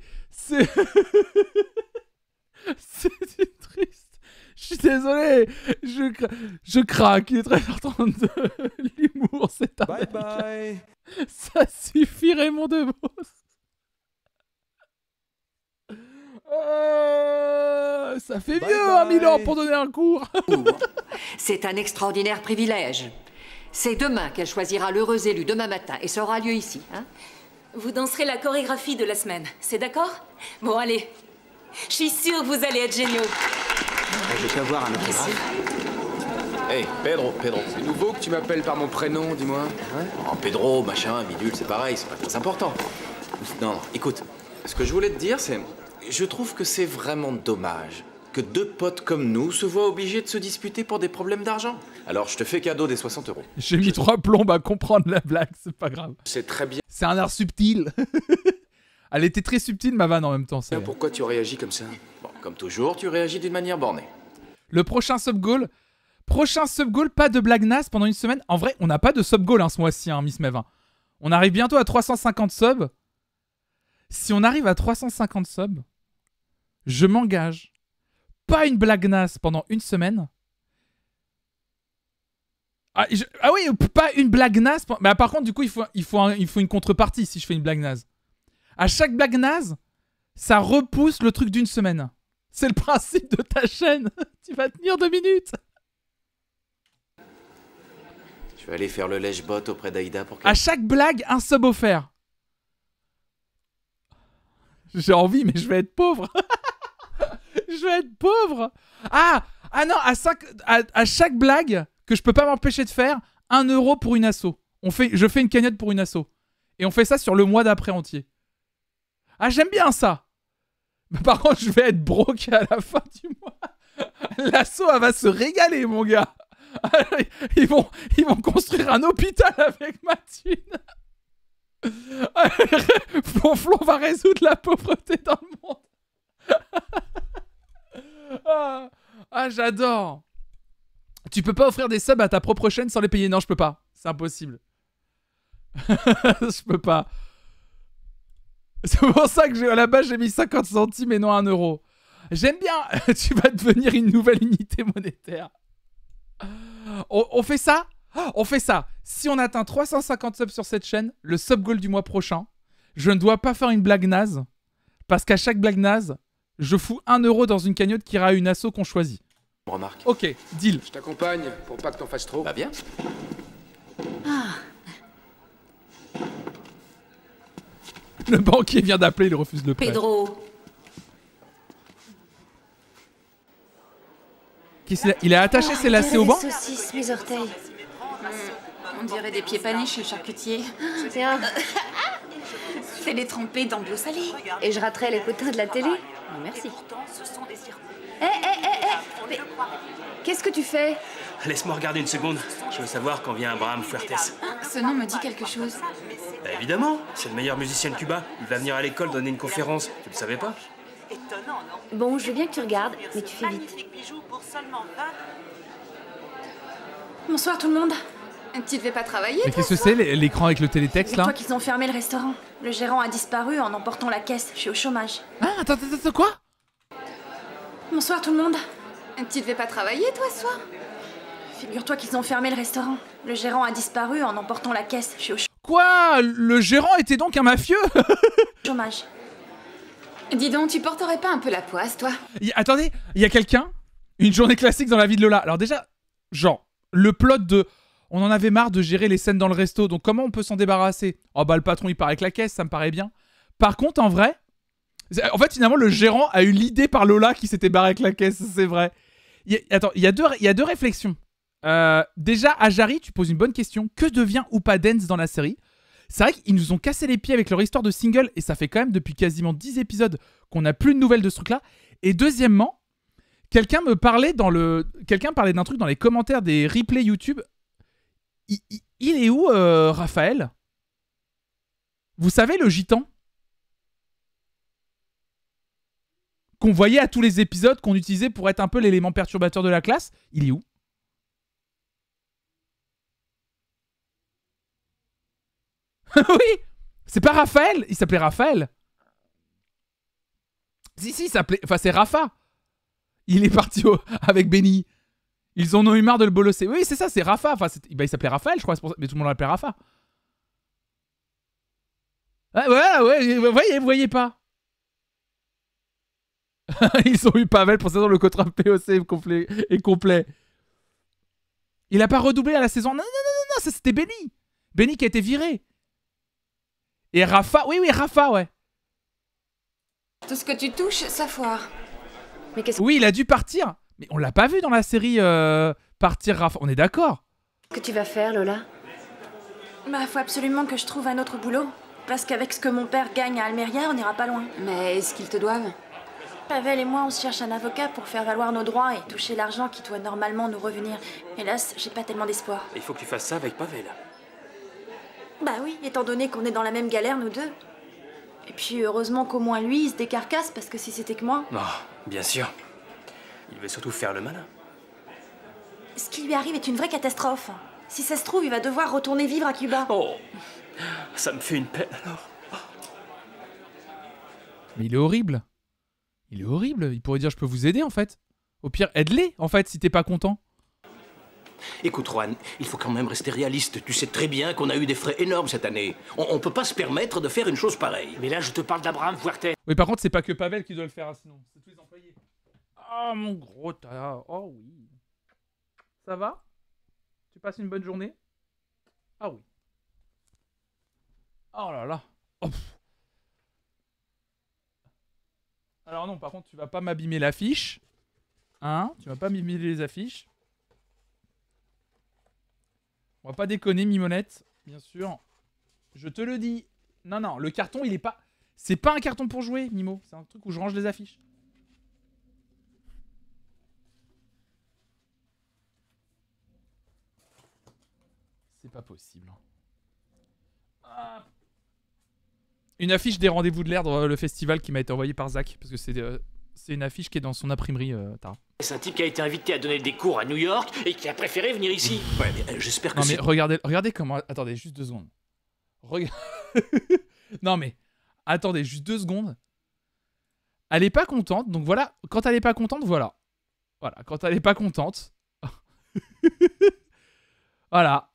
[SPEAKER 1] une triste. Je suis désolé. Je craque. Il est 13h32. L'humour, c'est un... Bye bye. Ça suffit, Raymond DeVos. Ça fait vieux, hein, Milan, pour donner un cours.
[SPEAKER 6] C'est un extraordinaire privilège. C'est demain qu'elle choisira l'heureux élu, demain matin, et ça aura lieu ici. Hein?
[SPEAKER 2] Vous danserez la chorégraphie de la semaine, c'est d'accord? Bon, allez. Je suis sûre que vous allez être géniaux.
[SPEAKER 10] Je peux avoir un autographe?
[SPEAKER 7] Hey, Pedro.
[SPEAKER 13] C'est nouveau que tu m'appelles par mon prénom, dis-moi.
[SPEAKER 7] Oh, Pedro, machin, bidule, c'est pareil, c'est pas très important. Non, écoute, ce que je voulais te dire, c'est... Je trouve que c'est vraiment dommage que deux potes comme nous se voient obligés de se disputer pour des problèmes d'argent. Alors, je te fais cadeau des 60 €.
[SPEAKER 1] J'ai mis 3 plombes à comprendre la blague, c'est pas grave.
[SPEAKER 13] C'est très bien.
[SPEAKER 1] C'est un art subtil. Elle était très subtile, ma vanne, en même temps. C'est...
[SPEAKER 13] Pourquoi tu réagis comme ça?
[SPEAKER 7] Bon, comme toujours, tu réagis d'une manière bornée.
[SPEAKER 1] Le prochain sub-goal... pas de blague naze pendant une semaine. En vrai, on n'a pas de sub-goal hein, ce mois-ci, hein, Miss Mev. On arrive bientôt à 350 subs. Si on arrive à 350 subs, je m'engage. Pas une blague naze pendant une semaine. Ah oui, pas une blague naze. Mais par contre, du coup, il faut une contrepartie si je fais une blague naze. À chaque blague naze, ça repousse le truc d'une semaine. C'est le principe de ta chaîne. Tu vas tenir 2 minutes.
[SPEAKER 7] Je vais aller faire le lèche-bot auprès d'Aïda pour qu'elle...
[SPEAKER 1] À chaque blague, un sub offert. J'ai envie, mais je vais être pauvre. Je vais être pauvre. Ah non, à chaque blague que je peux pas m'empêcher de faire, 1 € pour une asso. Je fais une cagnotte pour une asso. Et on fait ça sur le mois d'après entier. Ah, j'aime bien ça. Mais par contre, je vais être broke à la fin du mois. L'asso, elle va se régaler, mon gars. Ils vont construire un hôpital avec ma thune. Flonflon va résoudre la pauvreté dans le monde. J'adore. Tu peux pas offrir des subs à ta propre chaîne sans les payer. Non, je peux pas. C'est impossible. Je peux pas. C'est pour ça que à la base j'ai mis 50 centimes et non 1 €. J'aime bien. Tu vas devenir une nouvelle unité monétaire. On fait ça. On fait ça. Si on atteint 350 subs sur cette chaîne, le sub goal du mois prochain, je ne dois pas faire une blague naze. Parce qu'à chaque blague naze, je fous 1 € dans une cagnotte qui ira à une asso qu'on choisit.
[SPEAKER 7] Remarque.
[SPEAKER 1] Ok, deal.
[SPEAKER 13] Je t'accompagne pour pas que t'en fasses trop.
[SPEAKER 7] Bah bien.
[SPEAKER 1] Le banquier vient d'appeler, il refuse le prêt.
[SPEAKER 2] Pedro.
[SPEAKER 1] Il a attaché ses lacets au banc.
[SPEAKER 5] Des saucisses, mes orteils.
[SPEAKER 9] On dirait des pieds panés chez le charcutier.
[SPEAKER 5] Tiens.
[SPEAKER 9] Fais-les tremper dans de l'eau salée.
[SPEAKER 5] Et je raterai les potins de la télé? Non, merci. Mais qu'est-ce que tu fais?
[SPEAKER 14] Laisse-moi regarder une seconde. Je veux savoir quand vient Abraham Fuertes.
[SPEAKER 9] Ce nom me dit quelque chose.
[SPEAKER 14] Bah, évidemment, c'est le meilleur musicien de Cuba. Il va venir à l'école donner une conférence. Tu le savais pas?
[SPEAKER 5] Bon, je veux bien que tu regardes, mais tu fais vite.
[SPEAKER 9] Bonsoir tout le monde. Tu devais pas travailler?
[SPEAKER 1] Mais qu'est-ce que c'est l'écran avec le télétexte là?
[SPEAKER 15] Dis-toi qu'ils ont fermé le restaurant. Le gérant a disparu en emportant la caisse. Je suis au chômage.
[SPEAKER 1] Ah, attends, quoi?
[SPEAKER 15] Bonsoir tout le monde.
[SPEAKER 9] Tu devais pas travailler toi ce soir?
[SPEAKER 15] Figure-toi qu'ils ont fermé le restaurant. Le gérant a disparu en emportant la caisse. Je suis au
[SPEAKER 1] Quoi? Le gérant était donc un mafieux?
[SPEAKER 15] chômage.
[SPEAKER 9] Dis donc, tu porterais pas un peu la poisse, toi?
[SPEAKER 1] Attendez, il y a quelqu'un? Une journée classique dans la vie de Lola. Alors déjà, genre, le plot de... On en avait marre de gérer les scènes dans le resto, donc comment on peut s'en débarrasser? Oh bah le patron il part avec la caisse, ça me paraît bien. Par contre, en vrai, En fait, finalement, le gérant a eu l'idée par Lola qui s'était barré avec la caisse, c'est vrai. Attends, il y a deux réflexions. Déjà, Ajari, tu poses une bonne question. Que devient Upa Dance dans la série? C'est vrai qu'ils nous ont cassé les pieds avec leur histoire de single et ça fait quand même depuis quasiment 10 épisodes qu'on n'a plus de nouvelles de ce truc-là. Et deuxièmement, quelqu'un parlait d'un truc dans les commentaires des replays YouTube. Il est où, Raphaël? Vous savez, le gitan qu'on voyait à tous les épisodes, qu'on utilisait pour être un peu l'élément perturbateur de la classe, il est où? Oui, c'est pas Raphaël, il s'appelait Raphaël. Si, il s'appelait... Enfin, c'est Rafa. Il est parti avec Benny. Ils en ont eu marre de le bolosser. Oui, c'est ça, c'est Rafa. Enfin, il s'appelait Raphaël, je crois, mais tout le monde l'appelait Rafa. Ah, ouais, vous voyez pas. Ils ont eu Pavel pour ça dans le contrat POC est complet. Il a pas redoublé à la saison. Non, ça c'était Benny. Benny qui a été viré. Et Rafa, oui, Rafa, ouais.
[SPEAKER 9] Tout ce que tu touches, ça foire.
[SPEAKER 5] Mais qu'est-ce
[SPEAKER 1] Oui, il a dû partir. Mais on l'a pas vu dans la série partir, Rafa. On est d'accord.
[SPEAKER 5] que tu vas faire, Lola?
[SPEAKER 15] Bah, faut absolument que je trouve un autre boulot. Parce qu'avec ce que mon père gagne à Almeria, on n'ira pas loin.
[SPEAKER 8] Mais est-ce qu'ils te doivent?
[SPEAKER 15] Pavel et moi, on se cherche un avocat pour faire valoir nos droits et toucher l'argent qui doit normalement nous revenir. Hélas, j'ai pas tellement d'espoir.
[SPEAKER 14] Il faut que tu fasses ça avec Pavel.
[SPEAKER 15] Bah oui, étant donné qu'on est dans la même galère, nous deux. Et puis, heureusement qu'au moins lui, il se décarcasse, parce que si c'était que moi...
[SPEAKER 14] Oh, bien sûr. Il veut surtout faire le malin.
[SPEAKER 15] Ce qui lui arrive est une vraie catastrophe. Si ça se trouve, il va devoir retourner vivre à Cuba.
[SPEAKER 14] Oh, ça me fait une peine alors.
[SPEAKER 1] Mais il est horrible. Il est horrible. Il pourrait dire je peux vous aider en fait. Au pire, aide-les en fait si t'es pas content.
[SPEAKER 17] Écoute, Juan, il faut quand même rester réaliste. Tu sais très bien qu'on a eu des frais énormes cette année. On peut pas se permettre de faire une chose pareille.
[SPEAKER 4] Mais là, je te parle d'Abraham Fuerte.
[SPEAKER 1] Oui, par contre, c'est pas que Pavel qui doit le faire, sinon. C'est tous les employés. Oh, mon gros tas. Oh oui. Ça va? Tu passes une bonne journée? Ah oui. Oh là là. Oh. Alors non, par contre, tu vas pas m'abîmer l'affiche. Hein? Tu vas pas m'abîmer les affiches. On va pas déconner, Mimonette, bien sûr. Je te le dis. Non, non, le carton, il est pas... C'est pas un carton pour jouer, Mimo. C'est un truc où je range les affiches. C'est pas possible. Ah. Une affiche des rendez-vous de l'air dans le festival qui m'a été envoyée par Zach. Parce que c'est une affiche qui est dans son imprimerie, Tara.
[SPEAKER 4] C'est un type qui a été invité à donner des cours à New York et qui a préféré venir ici.
[SPEAKER 17] Ouais, mais j'espère que
[SPEAKER 1] non, mais regardez comment... Attendez, juste 2 secondes. Non, mais... Attendez, juste 2 secondes. Elle est pas contente, donc voilà. Quand elle est pas contente, voilà. Voilà, quand elle est pas contente... Voilà.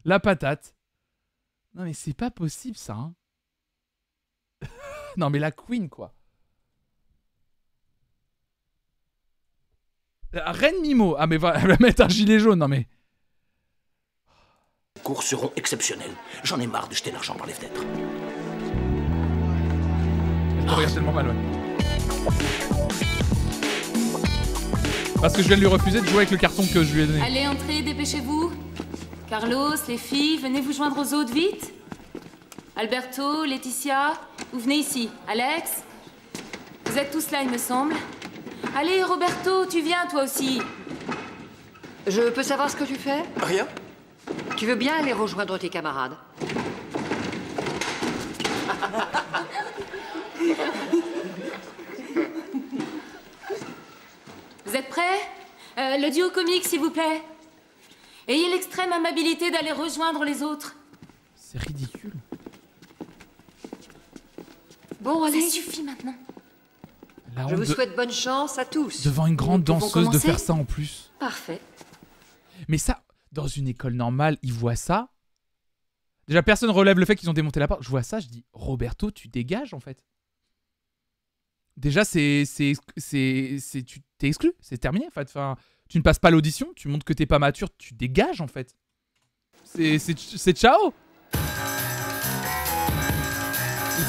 [SPEAKER 1] La patate. Non, mais c'est pas possible, ça, hein. Non, mais la queen, quoi. Reine Mimo. Ah, mais elle va mettre un gilet jaune, non, mais...
[SPEAKER 17] les cours seront exceptionnels. J'en ai marre de jeter l'argent par les fenêtres.
[SPEAKER 1] Je te regarde tellement mal, ouais. Parce que je viens de lui refuser de jouer avec le carton que je lui ai donné.
[SPEAKER 2] Allez, entrez, dépêchez-vous. Carlos, les filles, venez vous joindre aux autres vite. Alberto, Laetitia, vous venez ici. Alex, vous êtes tous là, il me semble. Allez, Roberto, tu viens toi aussi.
[SPEAKER 6] Je peux savoir ce que tu fais?
[SPEAKER 7] Rien.
[SPEAKER 6] Tu veux bien aller rejoindre tes camarades?
[SPEAKER 2] Vous êtes prêts? Le duo comique, s'il vous plaît. Ayez l'extrême amabilité d'aller rejoindre les autres.
[SPEAKER 1] C'est ridicule.
[SPEAKER 6] Bon, allez.
[SPEAKER 2] Ça suffit maintenant.
[SPEAKER 6] Je vous souhaite bonne chance à tous.
[SPEAKER 1] Devant une grande
[SPEAKER 6] Nous pouvons
[SPEAKER 1] danseuse de
[SPEAKER 6] commencer?
[SPEAKER 1] faire ça en plus.
[SPEAKER 6] Parfait.
[SPEAKER 1] Mais ça, dans une école normale, ils voient ça. Déjà, personne relève le fait qu'ils ont démonté la porte. Je vois ça, je dis, Roberto, tu dégages en fait. Déjà, tu t'es exclu, c'est terminé en fait. Enfin, tu ne passes pas l'audition, tu montres que t'es pas mature, tu dégages en fait. C'est ciao.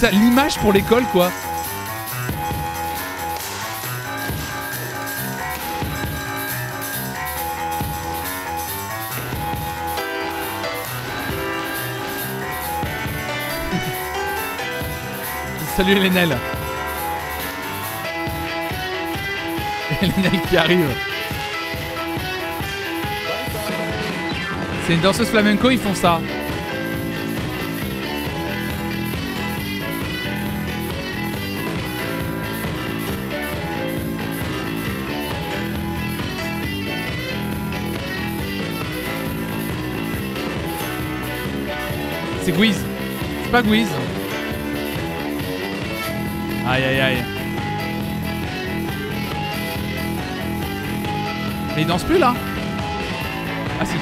[SPEAKER 1] ça, l'image pour l'école, quoi. Salut Lénel. Lénel qui arrive. C'est une danseuse flamenco, ils font ça. C'est Guiz. C'est pas Guiz. Aïe aïe aïe. Mais il danse plus là. Ah si.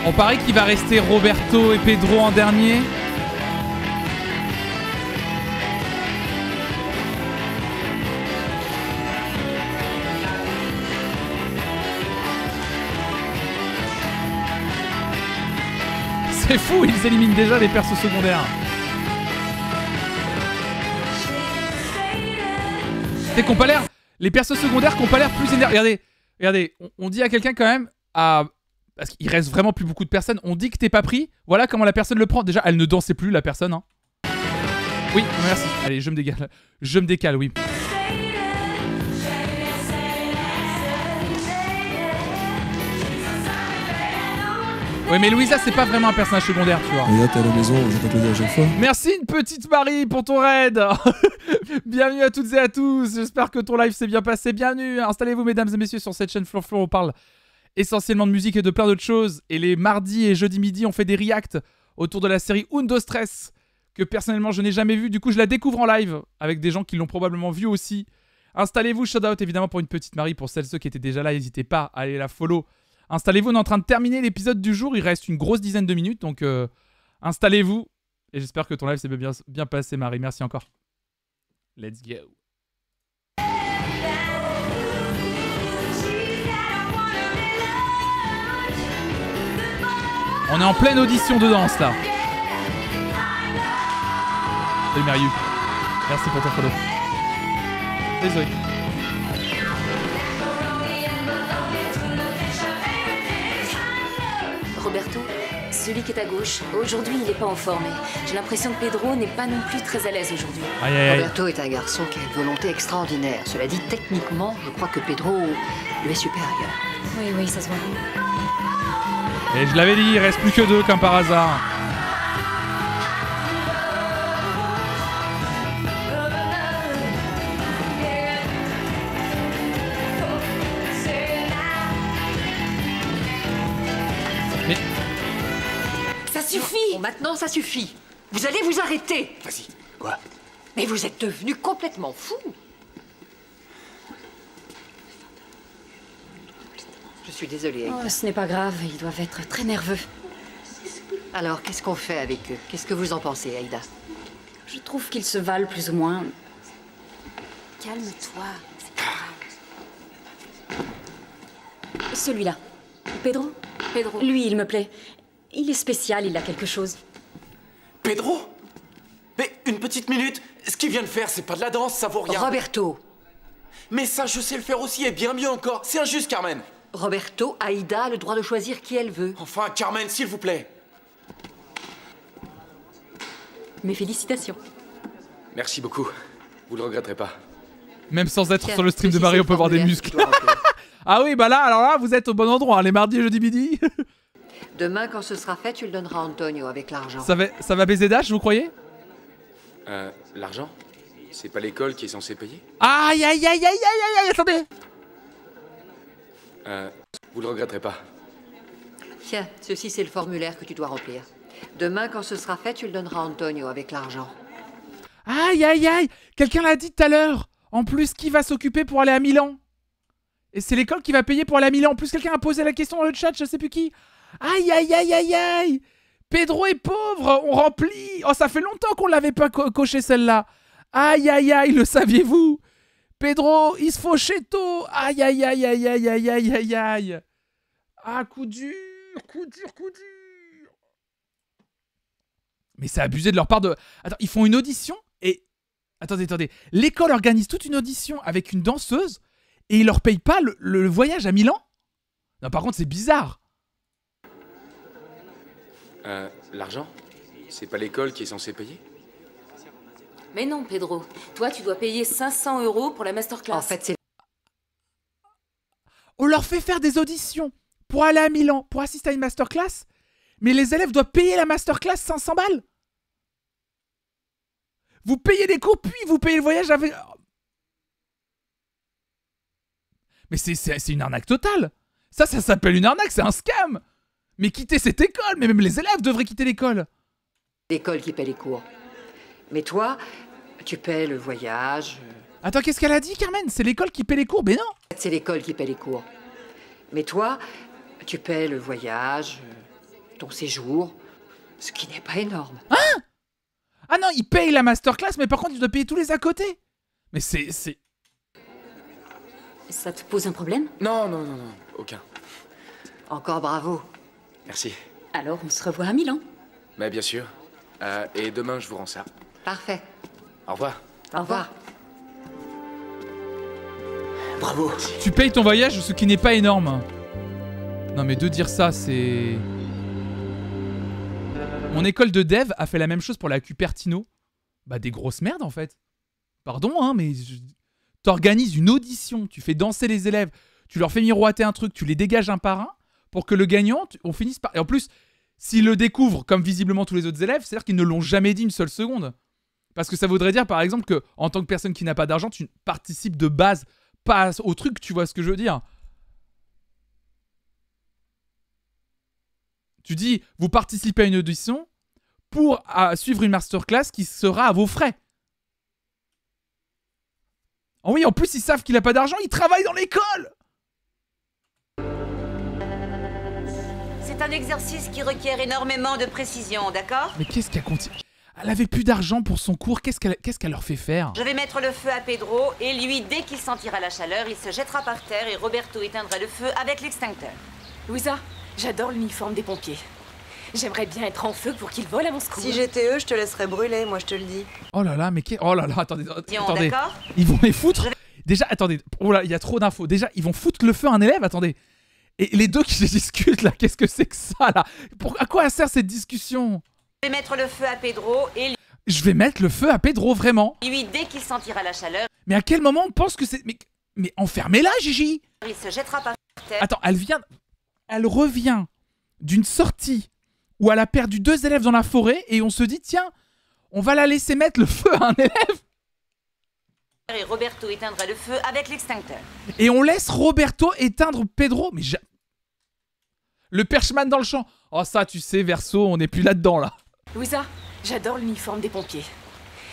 [SPEAKER 1] On paraît qu'il va rester Roberto et Pedro en dernier. C'est fou, ils éliminent déjà les persos secondaires. C'est qu'on pas l'air. Les persos secondaires qui ont pas l'air plus énervés. Regardez, on dit à quelqu'un quand même parce qu'il reste vraiment plus beaucoup de personnes. On dit que t'es pas pris. Voilà comment la personne le prend. Déjà, elle ne dansait plus, la personne. Hein. Oui, merci. Allez, je me décale. Je me décale, oui. Oui, mais Louisa, c'est pas vraiment un personnage secondaire, tu vois.
[SPEAKER 18] Et là, t'es à la maison, je vais t'applaudir à chaque fois.
[SPEAKER 1] Merci, une petite Marie, pour ton raid. Bienvenue à toutes et à tous. J'espère que ton live s'est bien passé. Bienvenue. Installez-vous, mesdames et messieurs, sur cette chaîne Flonflon. On parle essentiellement de musique et de plein d'autres choses. Et les mardis et jeudis midi, on fait des reacts autour de la série Undo Stress, que personnellement, je n'ai jamais vue. Du coup, je la découvre en live avec des gens qui l'ont probablement vue aussi. Installez-vous, shout-out évidemment pour une petite Marie. Pour celles ceux qui étaient déjà là, n'hésitez pas à aller la follow. Installez-vous, on est en train de terminer l'épisode du jour. Il reste une grosse dizaine de minutes, donc installez-vous. Et j'espère que ton live s'est bien passé, Marie. Merci encore. Let's go. On est en pleine audition de danse, là. Salut, Marius. Merci pour ton follow. Désolé.
[SPEAKER 2] Roberto, celui qui est à gauche, aujourd'hui il n'est pas en forme. J'ai l'impression que Pedro n'est pas non plus très à l'aise aujourd'hui.
[SPEAKER 6] Roberto est un garçon qui a une volonté extraordinaire. Cela dit, techniquement, je crois que Pedro lui est supérieur.
[SPEAKER 2] Oui, ça se voit.
[SPEAKER 1] Et je l'avais dit, il reste plus que deux comme par hasard.
[SPEAKER 6] Bon, maintenant, ça suffit. Vous allez vous arrêter.
[SPEAKER 10] Vas-y. Quoi?
[SPEAKER 6] Mais vous êtes devenu complètement fou. Je suis désolée. Aïda.
[SPEAKER 2] Oh, ce n'est pas grave, ils doivent être très nerveux.
[SPEAKER 6] Alors, qu'est-ce qu'on fait avec eux? Qu'est-ce que vous en pensez, Aïda?
[SPEAKER 2] Je trouve qu'ils se valent plus ou moins. Calme-toi, c'est pas grave. Celui-là. Pedro? Pedro. Lui, il me plaît. Il est spécial, il a quelque chose.
[SPEAKER 7] Pedro? Mais une petite minute, ce qu'il vient de faire, c'est pas de la danse, ça vaut rien.
[SPEAKER 6] Roberto.
[SPEAKER 7] Mais ça, je sais le faire aussi, et bien mieux encore. C'est injuste, Carmen.
[SPEAKER 6] Roberto, Aïda a le droit de choisir qui elle veut.
[SPEAKER 7] Enfin, Carmen, s'il vous plaît.
[SPEAKER 2] Mes félicitations.
[SPEAKER 13] Merci beaucoup. Vous le regretterez pas.
[SPEAKER 1] Même sans être sur le stream de Marie, on peut voir des muscles. Ah oui, bah là, alors là, vous êtes au bon endroit, hein, les mardis et jeudi midi.
[SPEAKER 6] Demain, quand ce sera fait, tu le donneras à Antonio avec l'argent.
[SPEAKER 1] Ça va baiser Dash, vous croyez?
[SPEAKER 13] L'argent? C'est pas l'école qui est censée payer?
[SPEAKER 1] Aïe, aïe, aïe, aïe, aïe, aïe, attendez.
[SPEAKER 13] Vous le regretterez pas.
[SPEAKER 6] Tiens, ceci c'est le formulaire que tu dois remplir. Demain, quand ce sera fait, tu le donneras à Antonio avec l'argent.
[SPEAKER 1] Aïe, aïe, aïe. Quelqu'un l'a dit tout à l'heure. En plus, qui va s'occuper pour aller à Milan? Et c'est l'école qui va payer pour aller à Milan. En plus, quelqu'un a posé la question dans le chat, je sais plus qui. Aïe, aïe, aïe, aïe, aïe. Pedro est pauvre, on remplit. Oh, ça fait longtemps qu'on l'avait pas coché celle-là. Aïe, aïe, aïe, le saviez-vous? Pedro, il se faut chéto. Aïe, aïe, aïe, aïe, aïe, aïe, aïe, aïe, aïe. Ah, coup dur. dur. Mais c'est abusé de leur part de... Attends, ils font une audition et... Attendez. L'école organise toute une audition avec une danseuse et ils leur payent pas le voyage à Milan? Non, par contre, c'est bizarre.
[SPEAKER 13] L'argent? C'est pas l'école qui est censée payer?
[SPEAKER 2] Mais non, Pedro. Toi, tu dois payer 500 € pour la masterclass.
[SPEAKER 6] En fait, c'est...
[SPEAKER 1] On leur fait faire des auditions pour aller à Milan, pour assister à une masterclass, mais les élèves doivent payer la masterclass 500 balles. Vous payez les cours, puis vous payez le voyage avec... Mais c'est une arnaque totale. Ça s'appelle une arnaque, c'est un scam. Mais quittez cette école, mais même les élèves devraient quitter l'école.
[SPEAKER 6] L'école qui paie les cours. Mais toi, tu paies le voyage...
[SPEAKER 1] Attends, qu'est-ce qu'elle a dit, Carmen? C'est l'école qui paie les cours? Mais non!
[SPEAKER 6] C'est l'école qui paie les cours. Mais toi, tu paies le voyage, ton séjour, ce qui n'est pas énorme.
[SPEAKER 1] Hein? Ah non, ils payent la masterclass, mais par contre, ils doivent payer tous les à côté. Mais c'est...
[SPEAKER 2] Ça te pose un problème?
[SPEAKER 13] Non, aucun.
[SPEAKER 6] Encore bravo.
[SPEAKER 13] Merci.
[SPEAKER 2] Alors, on se revoit à Milan.
[SPEAKER 13] Mais bien sûr. Et demain, je vous rends ça.
[SPEAKER 6] Parfait.
[SPEAKER 13] Au revoir.
[SPEAKER 6] Au revoir.
[SPEAKER 17] Bravo.
[SPEAKER 1] Tu payes ton voyage, ce qui n'est pas énorme. Non mais de dire ça, c'est... Mon école de dev a fait la même chose pour la Cupertino. Bah des grosses merdes en fait. Pardon hein, mais... T'organises une audition, tu fais danser les élèves, tu leur fais miroiter un truc, tu les dégages un par un, pour que le gagnant, on finisse par... Et en plus, s'ils le découvrent, comme visiblement tous les autres élèves, c'est-à-dire qu'ils ne l'ont jamais dit une seule seconde. Parce que ça voudrait dire par exemple que, en tant que personne qui n'a pas d'argent, tu participes de base pas au truc, tu vois ce que je veux dire. Tu dis, vous participez à une audition pour suivre une masterclass qui sera à vos frais. Oh oui, en plus, ils savent qu'il a pas d'argent, il travaille dans l'école.
[SPEAKER 8] C'est un exercice qui requiert énormément de précision, d'accord?
[SPEAKER 1] Mais qu'est-ce qu'elle continue? Elle avait plus d'argent pour son cours, qu'est-ce qu'elle leur fait faire?
[SPEAKER 8] Je vais mettre le feu à Pedro, et lui, dès qu'il sentira la chaleur, il se jettera par terre et Roberto éteindra le feu avec l'extincteur.
[SPEAKER 2] Louisa, j'adore l'uniforme des pompiers. J'aimerais bien être en feu pour qu'ils volent à mon secours.
[SPEAKER 16] Si j'étais eux, je te laisserais brûler, moi je te le dis.
[SPEAKER 1] Oh là là, mais oh là là, attendez.
[SPEAKER 8] D'accord.
[SPEAKER 1] Ils vont les foutre. Déjà, attendez. Oh là, il y a trop d'infos. Déjà, ils vont foutre le feu à un élève. Attendez. Et les deux qui se discutent là, qu'est-ce que c'est que ça là? À quoi sert cette discussion?
[SPEAKER 8] Je vais mettre le feu à Pedro et
[SPEAKER 1] Je vais mettre le feu à Pedro, vraiment.
[SPEAKER 8] lui, dès qu'il sentira la chaleur.
[SPEAKER 1] Mais à quel moment on pense que c'est... Mais enfermez-la, Gigi.
[SPEAKER 8] Il se jettera par terre.
[SPEAKER 1] Attends, elle revient d'une sortie où elle a perdu 2 élèves dans la forêt et on se dit, tiens, on va la laisser mettre le feu à un élève.
[SPEAKER 8] Et Roberto éteindra le feu avec l'extincteur.
[SPEAKER 1] Et on laisse Roberto éteindre Pedro. Mais le perchman dans le champ. Oh ça, tu sais, Verso, on n'est plus là-dedans, là.
[SPEAKER 2] Louisa, j'adore l'uniforme des pompiers.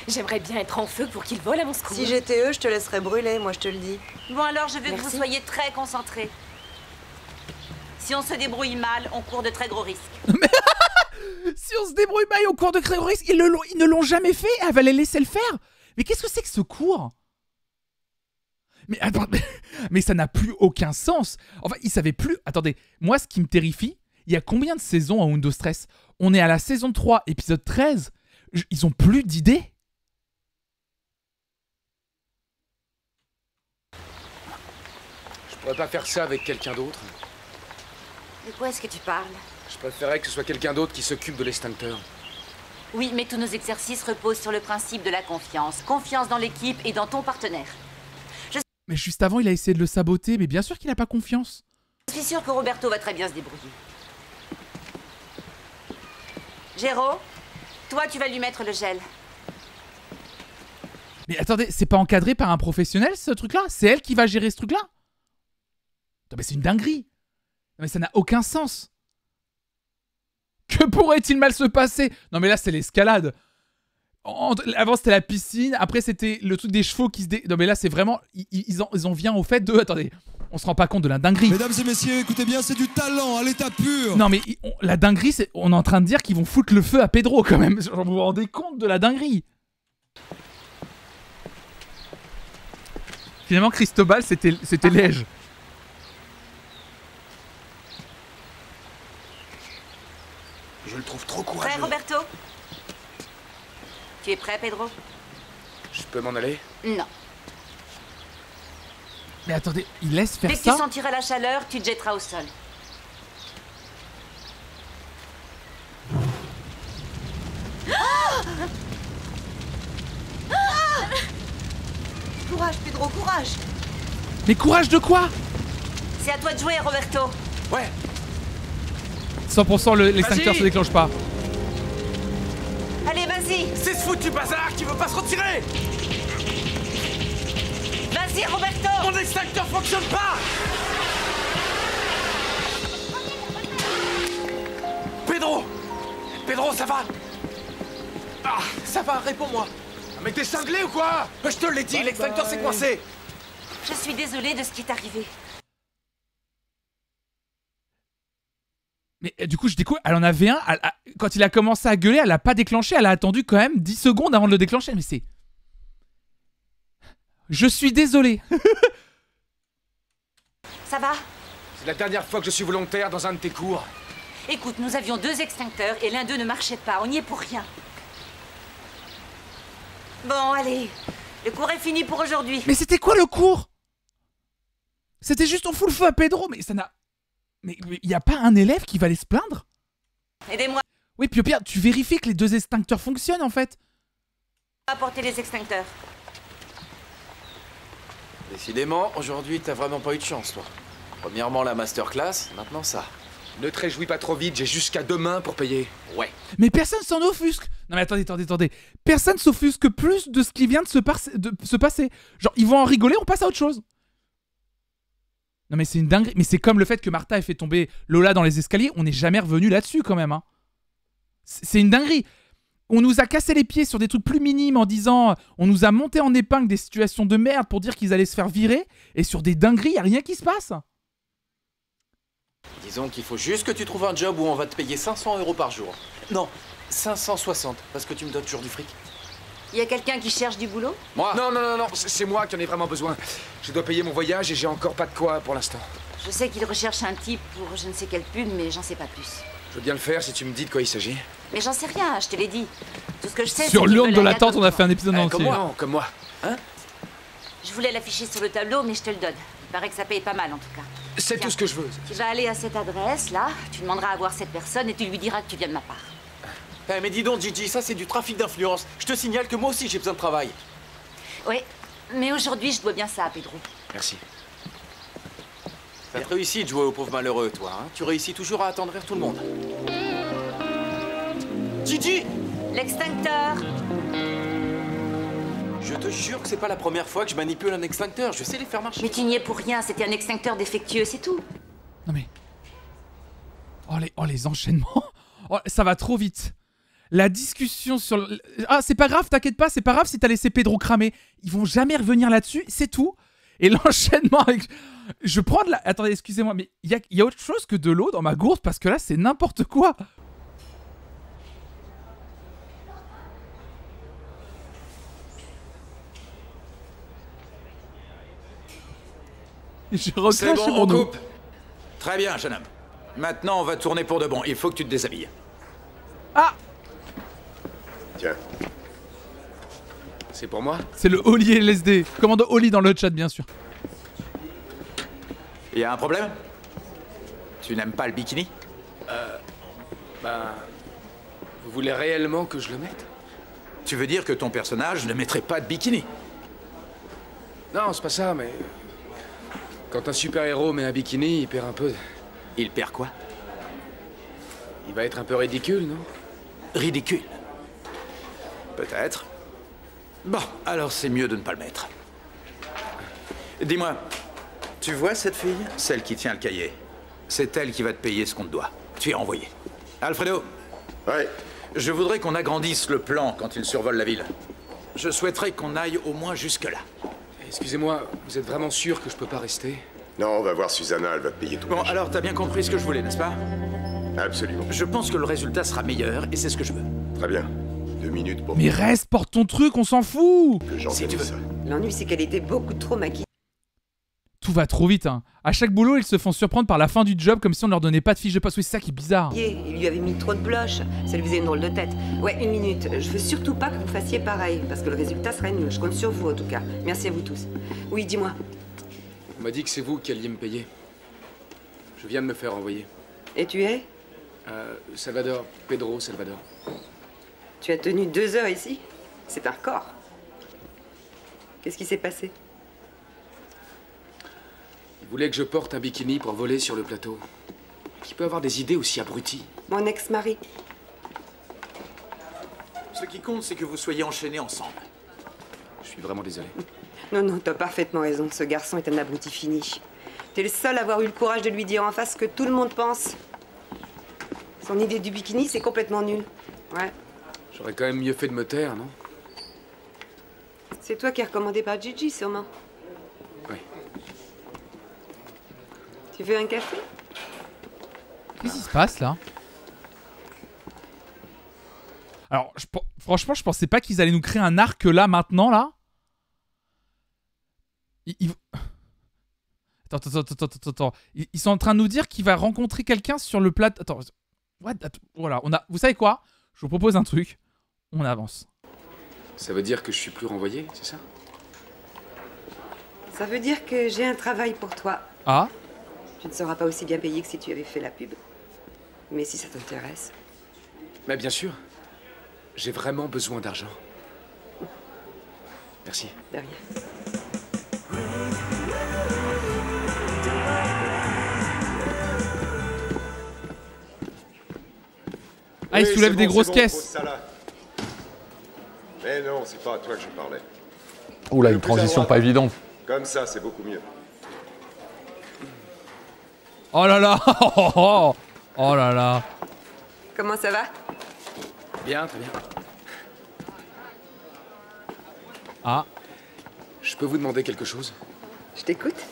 [SPEAKER 2] J'aimerais bien être en feu pour qu'ils volent à mon secours.
[SPEAKER 16] Si j'étais eux, je te laisserais brûler, moi je te le dis.
[SPEAKER 8] Bon alors, je veux que vous soyez très concentrés. Si on se débrouille mal, on court de très gros risques.
[SPEAKER 1] Si on se débrouille mal, on court de très gros risques. Ils ne l'ont jamais fait, elle va les laisser le faire. Mais qu'est-ce que c'est que ce cours? Mais attends, mais ça n'a plus aucun sens. Enfin, ils savaient plus... Attendez, moi ce qui me terrifie, il y a combien de saisons à Undo Stress? On est à la saison 3, épisode 13. Ils ont plus d'idées.
[SPEAKER 13] Je pourrais pas faire ça avec quelqu'un d'autre.
[SPEAKER 8] De quoi est-ce que tu parles?
[SPEAKER 13] Je préférerais que ce soit quelqu'un d'autre qui s'occupe de l'extincteur.
[SPEAKER 8] Oui, mais tous nos exercices reposent sur le principe de la confiance. Confiance dans l'équipe et dans ton partenaire.
[SPEAKER 1] Mais juste avant, il a essayé de le saboter, mais bien sûr qu'il n'a pas confiance.
[SPEAKER 8] Je suis sûre que Roberto va très bien se débrouiller. Géro, toi tu vas lui mettre le gel.
[SPEAKER 1] Mais attendez, c'est pas encadré par un professionnel ce truc-là? C'est elle qui va gérer ce truc-là? Mais c'est une dinguerie. Mais ça n'a aucun sens. Que pourrait-il mal se passer? Non mais là c'est l'escalade. Avant c'était la piscine, après c'était le truc des chevaux qui se Non mais là c'est vraiment... Ils en viennent au fait de... Attendez, on se rend pas compte de la dinguerie.
[SPEAKER 18] Mesdames et messieurs, écoutez bien, c'est du talent à l'état pur.
[SPEAKER 1] Non mais la dinguerie, c'est... On est en train de dire qu'ils vont foutre le feu à Pedro quand même. Vous vous rendez compte de la dinguerie? Finalement Cristobal c'était Lège.
[SPEAKER 10] Je le trouve trop
[SPEAKER 8] Prêt,
[SPEAKER 10] courageux.
[SPEAKER 8] Roberto? Tu es prêt, Pedro?
[SPEAKER 13] Je peux m'en aller?
[SPEAKER 8] Non.
[SPEAKER 1] Mais attendez, il laisse faire
[SPEAKER 8] Dès que
[SPEAKER 1] ça?
[SPEAKER 8] tu sentiras la chaleur, tu te jetteras au sol.
[SPEAKER 16] Courage, Pedro, courage.
[SPEAKER 1] Mais courage de quoi?
[SPEAKER 8] C'est à toi de jouer, Roberto.
[SPEAKER 10] Ouais.
[SPEAKER 1] 100% l'extincteur se déclenche pas.
[SPEAKER 8] Allez, vas-y.
[SPEAKER 10] C'est ce foutu bazar qui veut pas se retirer.
[SPEAKER 8] Vas-y, Roberto.
[SPEAKER 10] Mon extincteur fonctionne pas. Pedro. Pedro, ça va? Ah, ça va, réponds-moi. Mais t'es cinglé ou quoi? Je te l'ai dit, l'extincteur s'est coincé.
[SPEAKER 8] Je suis désolée de ce qui est arrivé.
[SPEAKER 1] Mais du coup, je découvre, elle en avait un. Quand il a commencé à gueuler, elle a pas déclenché. Elle a attendu quand même 10 secondes avant de le déclencher. Mais c'est... Je suis désolé.
[SPEAKER 8] Ça va?
[SPEAKER 13] C'est la dernière fois que je suis volontaire dans un de tes cours.
[SPEAKER 8] Écoute, nous avions 2 extincteurs et l'un d'eux ne marchait pas. On y est pour rien. Bon, allez. Le cours est fini pour aujourd'hui.
[SPEAKER 1] Mais c'était quoi le cours? C'était juste on fout le feu à Pedro. Mais ça n'a... Mais il y a pas un élève qui va aller se plaindre?
[SPEAKER 8] Aidez-moi
[SPEAKER 1] Oui, puis au pire, tu vérifies que les 2 extincteurs fonctionnent en fait.
[SPEAKER 8] à apporter les extincteurs.
[SPEAKER 7] Décidément, aujourd'hui, t'as vraiment pas eu de chance, toi. Premièrement, la masterclass, maintenant ça.
[SPEAKER 13] Ne te réjouis pas trop vite, j'ai jusqu'à demain pour payer.
[SPEAKER 7] Ouais.
[SPEAKER 1] Mais personne s'en offusque. Non mais attendez. Personne s'offusque plus de ce qui vient de se passer. Genre, ils vont en rigoler, on passe à autre chose. Non mais c'est une dinguerie. Mais c'est comme le fait que Martha ait fait tomber Lola dans les escaliers. On n'est jamais revenu là-dessus quand même. Hein. C'est une dinguerie. On nous a cassé les pieds sur des trucs plus minimes en disant... On nous a monté en épingle des situations de merde pour dire qu'ils allaient se faire virer. Et sur des dingueries, il n'y a rien qui se passe.
[SPEAKER 7] Disons qu'il faut juste que tu trouves un job où on va te payer 500 € par jour. Non, 560, parce que tu me donnes toujours du fric.
[SPEAKER 8] Il y a quelqu'un qui cherche du boulot?
[SPEAKER 13] Moi? Non, c'est moi qui en ai vraiment besoin. Je dois payer mon voyage et j'ai encore pas de quoi pour l'instant.
[SPEAKER 8] Je sais qu'il recherche un type pour je ne sais quelle pub, mais j'en sais pas plus.
[SPEAKER 13] Je veux bien le faire si tu me dis de quoi il s'agit.
[SPEAKER 8] Mais j'en sais rien, je te l'ai dit. Tout ce que je sais,
[SPEAKER 1] Sur
[SPEAKER 8] c'est qu'il
[SPEAKER 1] l'urne
[SPEAKER 8] veut
[SPEAKER 1] de
[SPEAKER 8] la
[SPEAKER 1] l'attente,
[SPEAKER 8] gâteau
[SPEAKER 1] on a
[SPEAKER 8] de
[SPEAKER 1] fait un épisode entier.
[SPEAKER 13] Comme moi, non, comme moi.
[SPEAKER 7] Hein?
[SPEAKER 8] Je voulais l'afficher sur le tableau, mais je te le donne. Il paraît que ça paye pas mal, en tout cas.
[SPEAKER 13] C'est tout ce que je veux.
[SPEAKER 8] Tu vas aller à cette adresse, là, tu demanderas à voir cette personne et tu lui diras que tu viens de ma part.
[SPEAKER 7] Eh, mais dis donc, Gigi, ça c'est du trafic d'influence. Je te signale que moi aussi j'ai besoin de travail.
[SPEAKER 8] Oui, mais aujourd'hui, je dois bien ça à Pedro.
[SPEAKER 13] Merci.
[SPEAKER 7] T'as réussi de jouer au pauvre malheureux, toi. Hein? Tu réussis toujours à attendrir tout le monde. Gigi!
[SPEAKER 8] L'extincteur!
[SPEAKER 7] Je te jure que c'est pas la première fois que je manipule un extincteur. Je sais les faire marcher.
[SPEAKER 8] Mais tu n'y es pour rien, c'était un extincteur défectueux, c'est tout.
[SPEAKER 1] Non mais... Oh les enchaînements. Oh, ça va trop vite. La discussion sur... Ah, c'est pas grave, t'inquiète pas, c'est pas grave si t'as laissé Pedro cramer. Ils vont jamais revenir là-dessus, c'est tout. Et l'enchaînement avec... Je prends de la... Attendez, excusez-moi, mais il y a autre chose que de l'eau dans ma gourde parce que là, c'est n'importe quoi. Je recrache
[SPEAKER 10] C'est bon,
[SPEAKER 1] mon
[SPEAKER 10] on
[SPEAKER 1] eau.
[SPEAKER 10] coupe. Très bien, jeune homme. Maintenant, on va tourner pour de bon. Il faut que tu te déshabilles.
[SPEAKER 1] Ah!
[SPEAKER 3] Tiens.
[SPEAKER 13] C'est pour moi?
[SPEAKER 1] C'est le Oli LSD. Commande Oli dans le chat, bien sûr.
[SPEAKER 10] Il y a un problème? Tu n'aimes pas le bikini?
[SPEAKER 13] Vous voulez réellement que je le mette?
[SPEAKER 10] Tu veux dire que ton personnage ne mettrait pas de bikini?
[SPEAKER 13] Non, c'est pas ça, mais... Quand un super-héros met un bikini, il perd un peu...
[SPEAKER 10] Il perd quoi?
[SPEAKER 13] Il va être un peu ridicule, non?
[SPEAKER 10] Ridicule? Peut-être. Bon, alors c'est mieux de ne pas le mettre. Dis-moi, tu vois cette fille? Celle qui tient le cahier. C'est elle qui va te payer ce qu'on te doit. Tu es envoyé. Alfredo?
[SPEAKER 3] Ouais.
[SPEAKER 10] Je voudrais qu'on agrandisse le plan quand il survole la ville. Je souhaiterais qu'on aille au moins jusque-là.
[SPEAKER 13] Excusez-moi, vous êtes vraiment sûr que je peux pas rester?
[SPEAKER 3] Non, on va voir Susanna, elle va te payer tout.
[SPEAKER 10] Bon, alors t'as bien compris ce que je voulais, n'est-ce pas?
[SPEAKER 3] Absolument.
[SPEAKER 10] Je pense que le résultat sera meilleur et c'est ce que je veux.
[SPEAKER 3] Très bien. 2 minutes pour...
[SPEAKER 1] Mais reste, porte ton truc, on s'en fout.
[SPEAKER 3] Que j'organise ça.
[SPEAKER 16] L'ennui, c'est qu'elle était beaucoup trop maquillée.
[SPEAKER 1] Tout va trop vite, hein. À chaque boulot, ils se font surprendre par la fin du job comme si on leur donnait pas de fiche de poste. Oui, c'est ça qui est bizarre.
[SPEAKER 16] Il lui avait mis trop de blush. Ça lui faisait une drôle de tête. Ouais, 1 minute. Je veux surtout pas que vous fassiez pareil, parce que le résultat serait nul. Je compte sur vous, en tout cas. Merci à vous tous. Oui, dis-moi.
[SPEAKER 13] On m'a dit que c'est vous qui alliez me payer. Je viens de me faire envoyer.
[SPEAKER 16] Et tu es?
[SPEAKER 13] Salvador. Pedro Salvador.
[SPEAKER 16] Tu as tenu 2 heures ici? C'est un record. Qu'est-ce qui s'est passé?
[SPEAKER 13] Il voulait que je porte un bikini pour voler sur le plateau. Qui peut avoir des idées aussi abruties?
[SPEAKER 16] Mon ex-mari.
[SPEAKER 19] Ce qui compte, c'est que vous soyez enchaînés ensemble.
[SPEAKER 13] Je suis vraiment désolé.
[SPEAKER 16] Non, t'as parfaitement raison. Ce garçon est un abruti fini. T'es le seul à avoir eu le courage de lui dire en face ce que tout le monde pense. Son idée du bikini, c'est complètement nul. Ouais.
[SPEAKER 13] J'aurais quand même mieux fait de me taire, non?
[SPEAKER 16] C'est toi qui es recommandé par Gigi, sûrement.
[SPEAKER 13] Oui.
[SPEAKER 16] Tu veux un café?
[SPEAKER 1] Qu'est-ce qui se passe, là? Alors, franchement, je pensais pas qu'ils allaient nous créer un arc là, maintenant, là. Attends. Ils sont en train de nous dire qu'il va rencontrer quelqu'un sur le plateau. Attends. Voilà, vous savez quoi? Je vous propose un truc. On avance.
[SPEAKER 13] Ça veut dire que je suis plus renvoyé, c'est ça?
[SPEAKER 16] Ça veut dire que j'ai un travail pour toi.
[SPEAKER 1] Ah?
[SPEAKER 16] Tu ne seras pas aussi bien payé que si tu avais fait la pub. Mais si ça t'intéresse.
[SPEAKER 13] Mais bien sûr. J'ai vraiment besoin d'argent. Merci.
[SPEAKER 16] De rien.
[SPEAKER 1] Ah, il soulève des grosses caisses.
[SPEAKER 20] Mais non, c'est pas à toi que je parlais.
[SPEAKER 21] Oula, une transition pas évidente.
[SPEAKER 20] Comme ça, c'est beaucoup mieux.
[SPEAKER 1] Oh là là. Oh là là.
[SPEAKER 16] Comment ça va?
[SPEAKER 13] Bien, très bien.
[SPEAKER 1] Ah.
[SPEAKER 13] Je peux vous demander quelque chose?
[SPEAKER 16] Je t'écoute.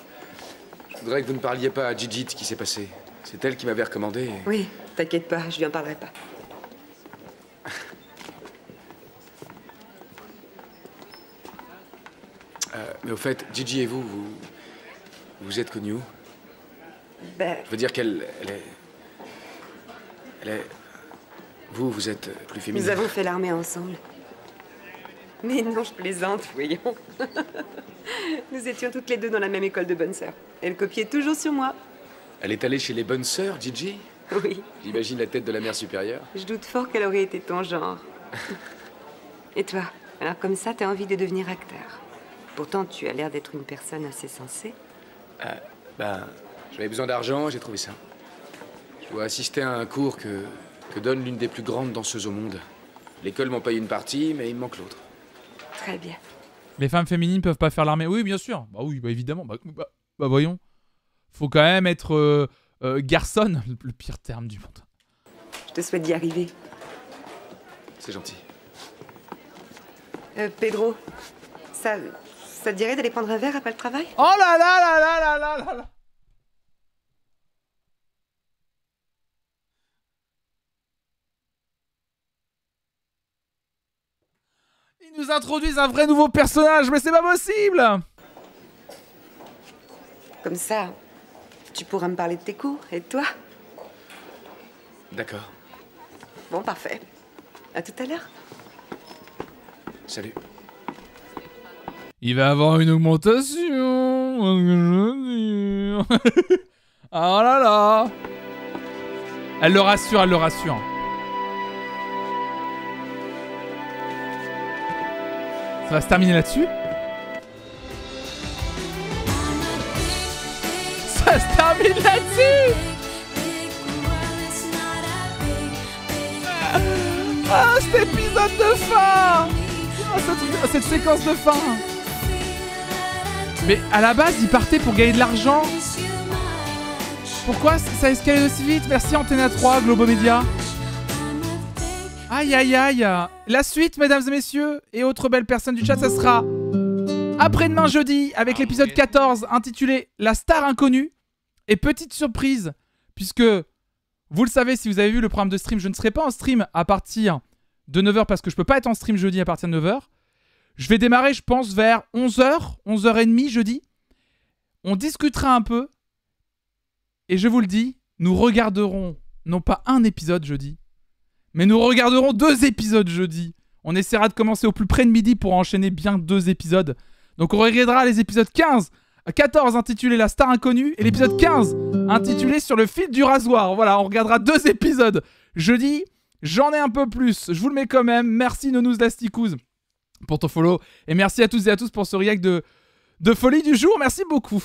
[SPEAKER 13] Je voudrais que vous ne parliez pas à Gigi de ce qui s'est passé. C'est elle qui m'avait recommandé.
[SPEAKER 16] Oui, t'inquiète pas, je lui en parlerai pas.
[SPEAKER 13] Mais au fait, Gigi et vous vous êtes connus où?
[SPEAKER 16] Ben...
[SPEAKER 13] Je veux dire qu'elle est... Vous êtes plus féminin.
[SPEAKER 16] Nous avons fait l'armée ensemble. Mais non, je plaisante, voyons. Nous étions toutes les deux dans la même école de bonnes sœurs. Elle copiait toujours sur moi.
[SPEAKER 13] Elle est allée chez les bonnes sœurs, Gigi?
[SPEAKER 16] Oui.
[SPEAKER 13] J'imagine la tête de la mère supérieure.
[SPEAKER 16] Je doute fort qu'elle aurait été ton genre. Et toi? Alors comme ça, t'as envie de devenir acteur. Pourtant, tu as l'air d'être une personne assez sensée.
[SPEAKER 13] J'avais besoin d'argent, j'ai trouvé ça. Je dois assister à un cours que donne l'une des plus grandes danseuses au monde. L'école m'en paye une partie, mais il me manque l'autre.
[SPEAKER 16] Très bien.
[SPEAKER 1] Les femmes féminines peuvent pas faire l'armée? Oui, bien sûr. Bah oui, bah évidemment. Bah voyons. Faut quand même être garçonne, le pire terme du monde.
[SPEAKER 16] Je te souhaite d'y arriver.
[SPEAKER 13] C'est gentil.
[SPEAKER 16] Pedro, ça te dirait d'aller prendre un verre après le travail?
[SPEAKER 1] Oh là là là là là là là là. Ils nous introduisent un vrai nouveau personnage, mais c'est pas possible!
[SPEAKER 16] Comme ça, tu pourras me parler de tes cours et de toi.
[SPEAKER 13] D'accord.
[SPEAKER 16] Bon, parfait. À tout à l'heure.
[SPEAKER 13] Salut.
[SPEAKER 1] Il va avoir une augmentation. Oh là là. Elle le rassure, elle le rassure. Ça va se terminer là-dessus? Ça se termine là-dessus! Ah, cet épisode de fin! Ah, cette séquence de fin! Mais à la base, il partait pour gagner de l'argent. Pourquoi ça a escaladé aussi vite? Merci Antena 3, Globomédia. Aïe aïe aïe. La suite, mesdames et messieurs, et autres belles personnes du chat, ça sera après-demain jeudi avec l'épisode 14 intitulé La star inconnue. Et petite surprise, puisque vous le savez, si vous avez vu le programme de stream, je ne serai pas en stream à partir de 9h parce que je peux pas être en stream jeudi à partir de 9h. Je vais démarrer, je pense, vers 11h, 11h30 jeudi. On discutera un peu. Et je vous le dis, nous regarderons non pas un épisode jeudi, mais nous regarderons 2 épisodes jeudi. On essaiera de commencer au plus près de midi pour enchaîner bien 2 épisodes. Donc on regardera les épisodes 14 intitulé La Star Inconnue et l'épisode 15 intitulé Sur le fil du rasoir. Voilà, on regardera 2 épisodes jeudi. J'en ai un peu plus, je vous le mets quand même. Merci Nounous Lasticous pour ton follow. Et merci à tous et à tous pour ce react de folie du jour. Merci beaucoup.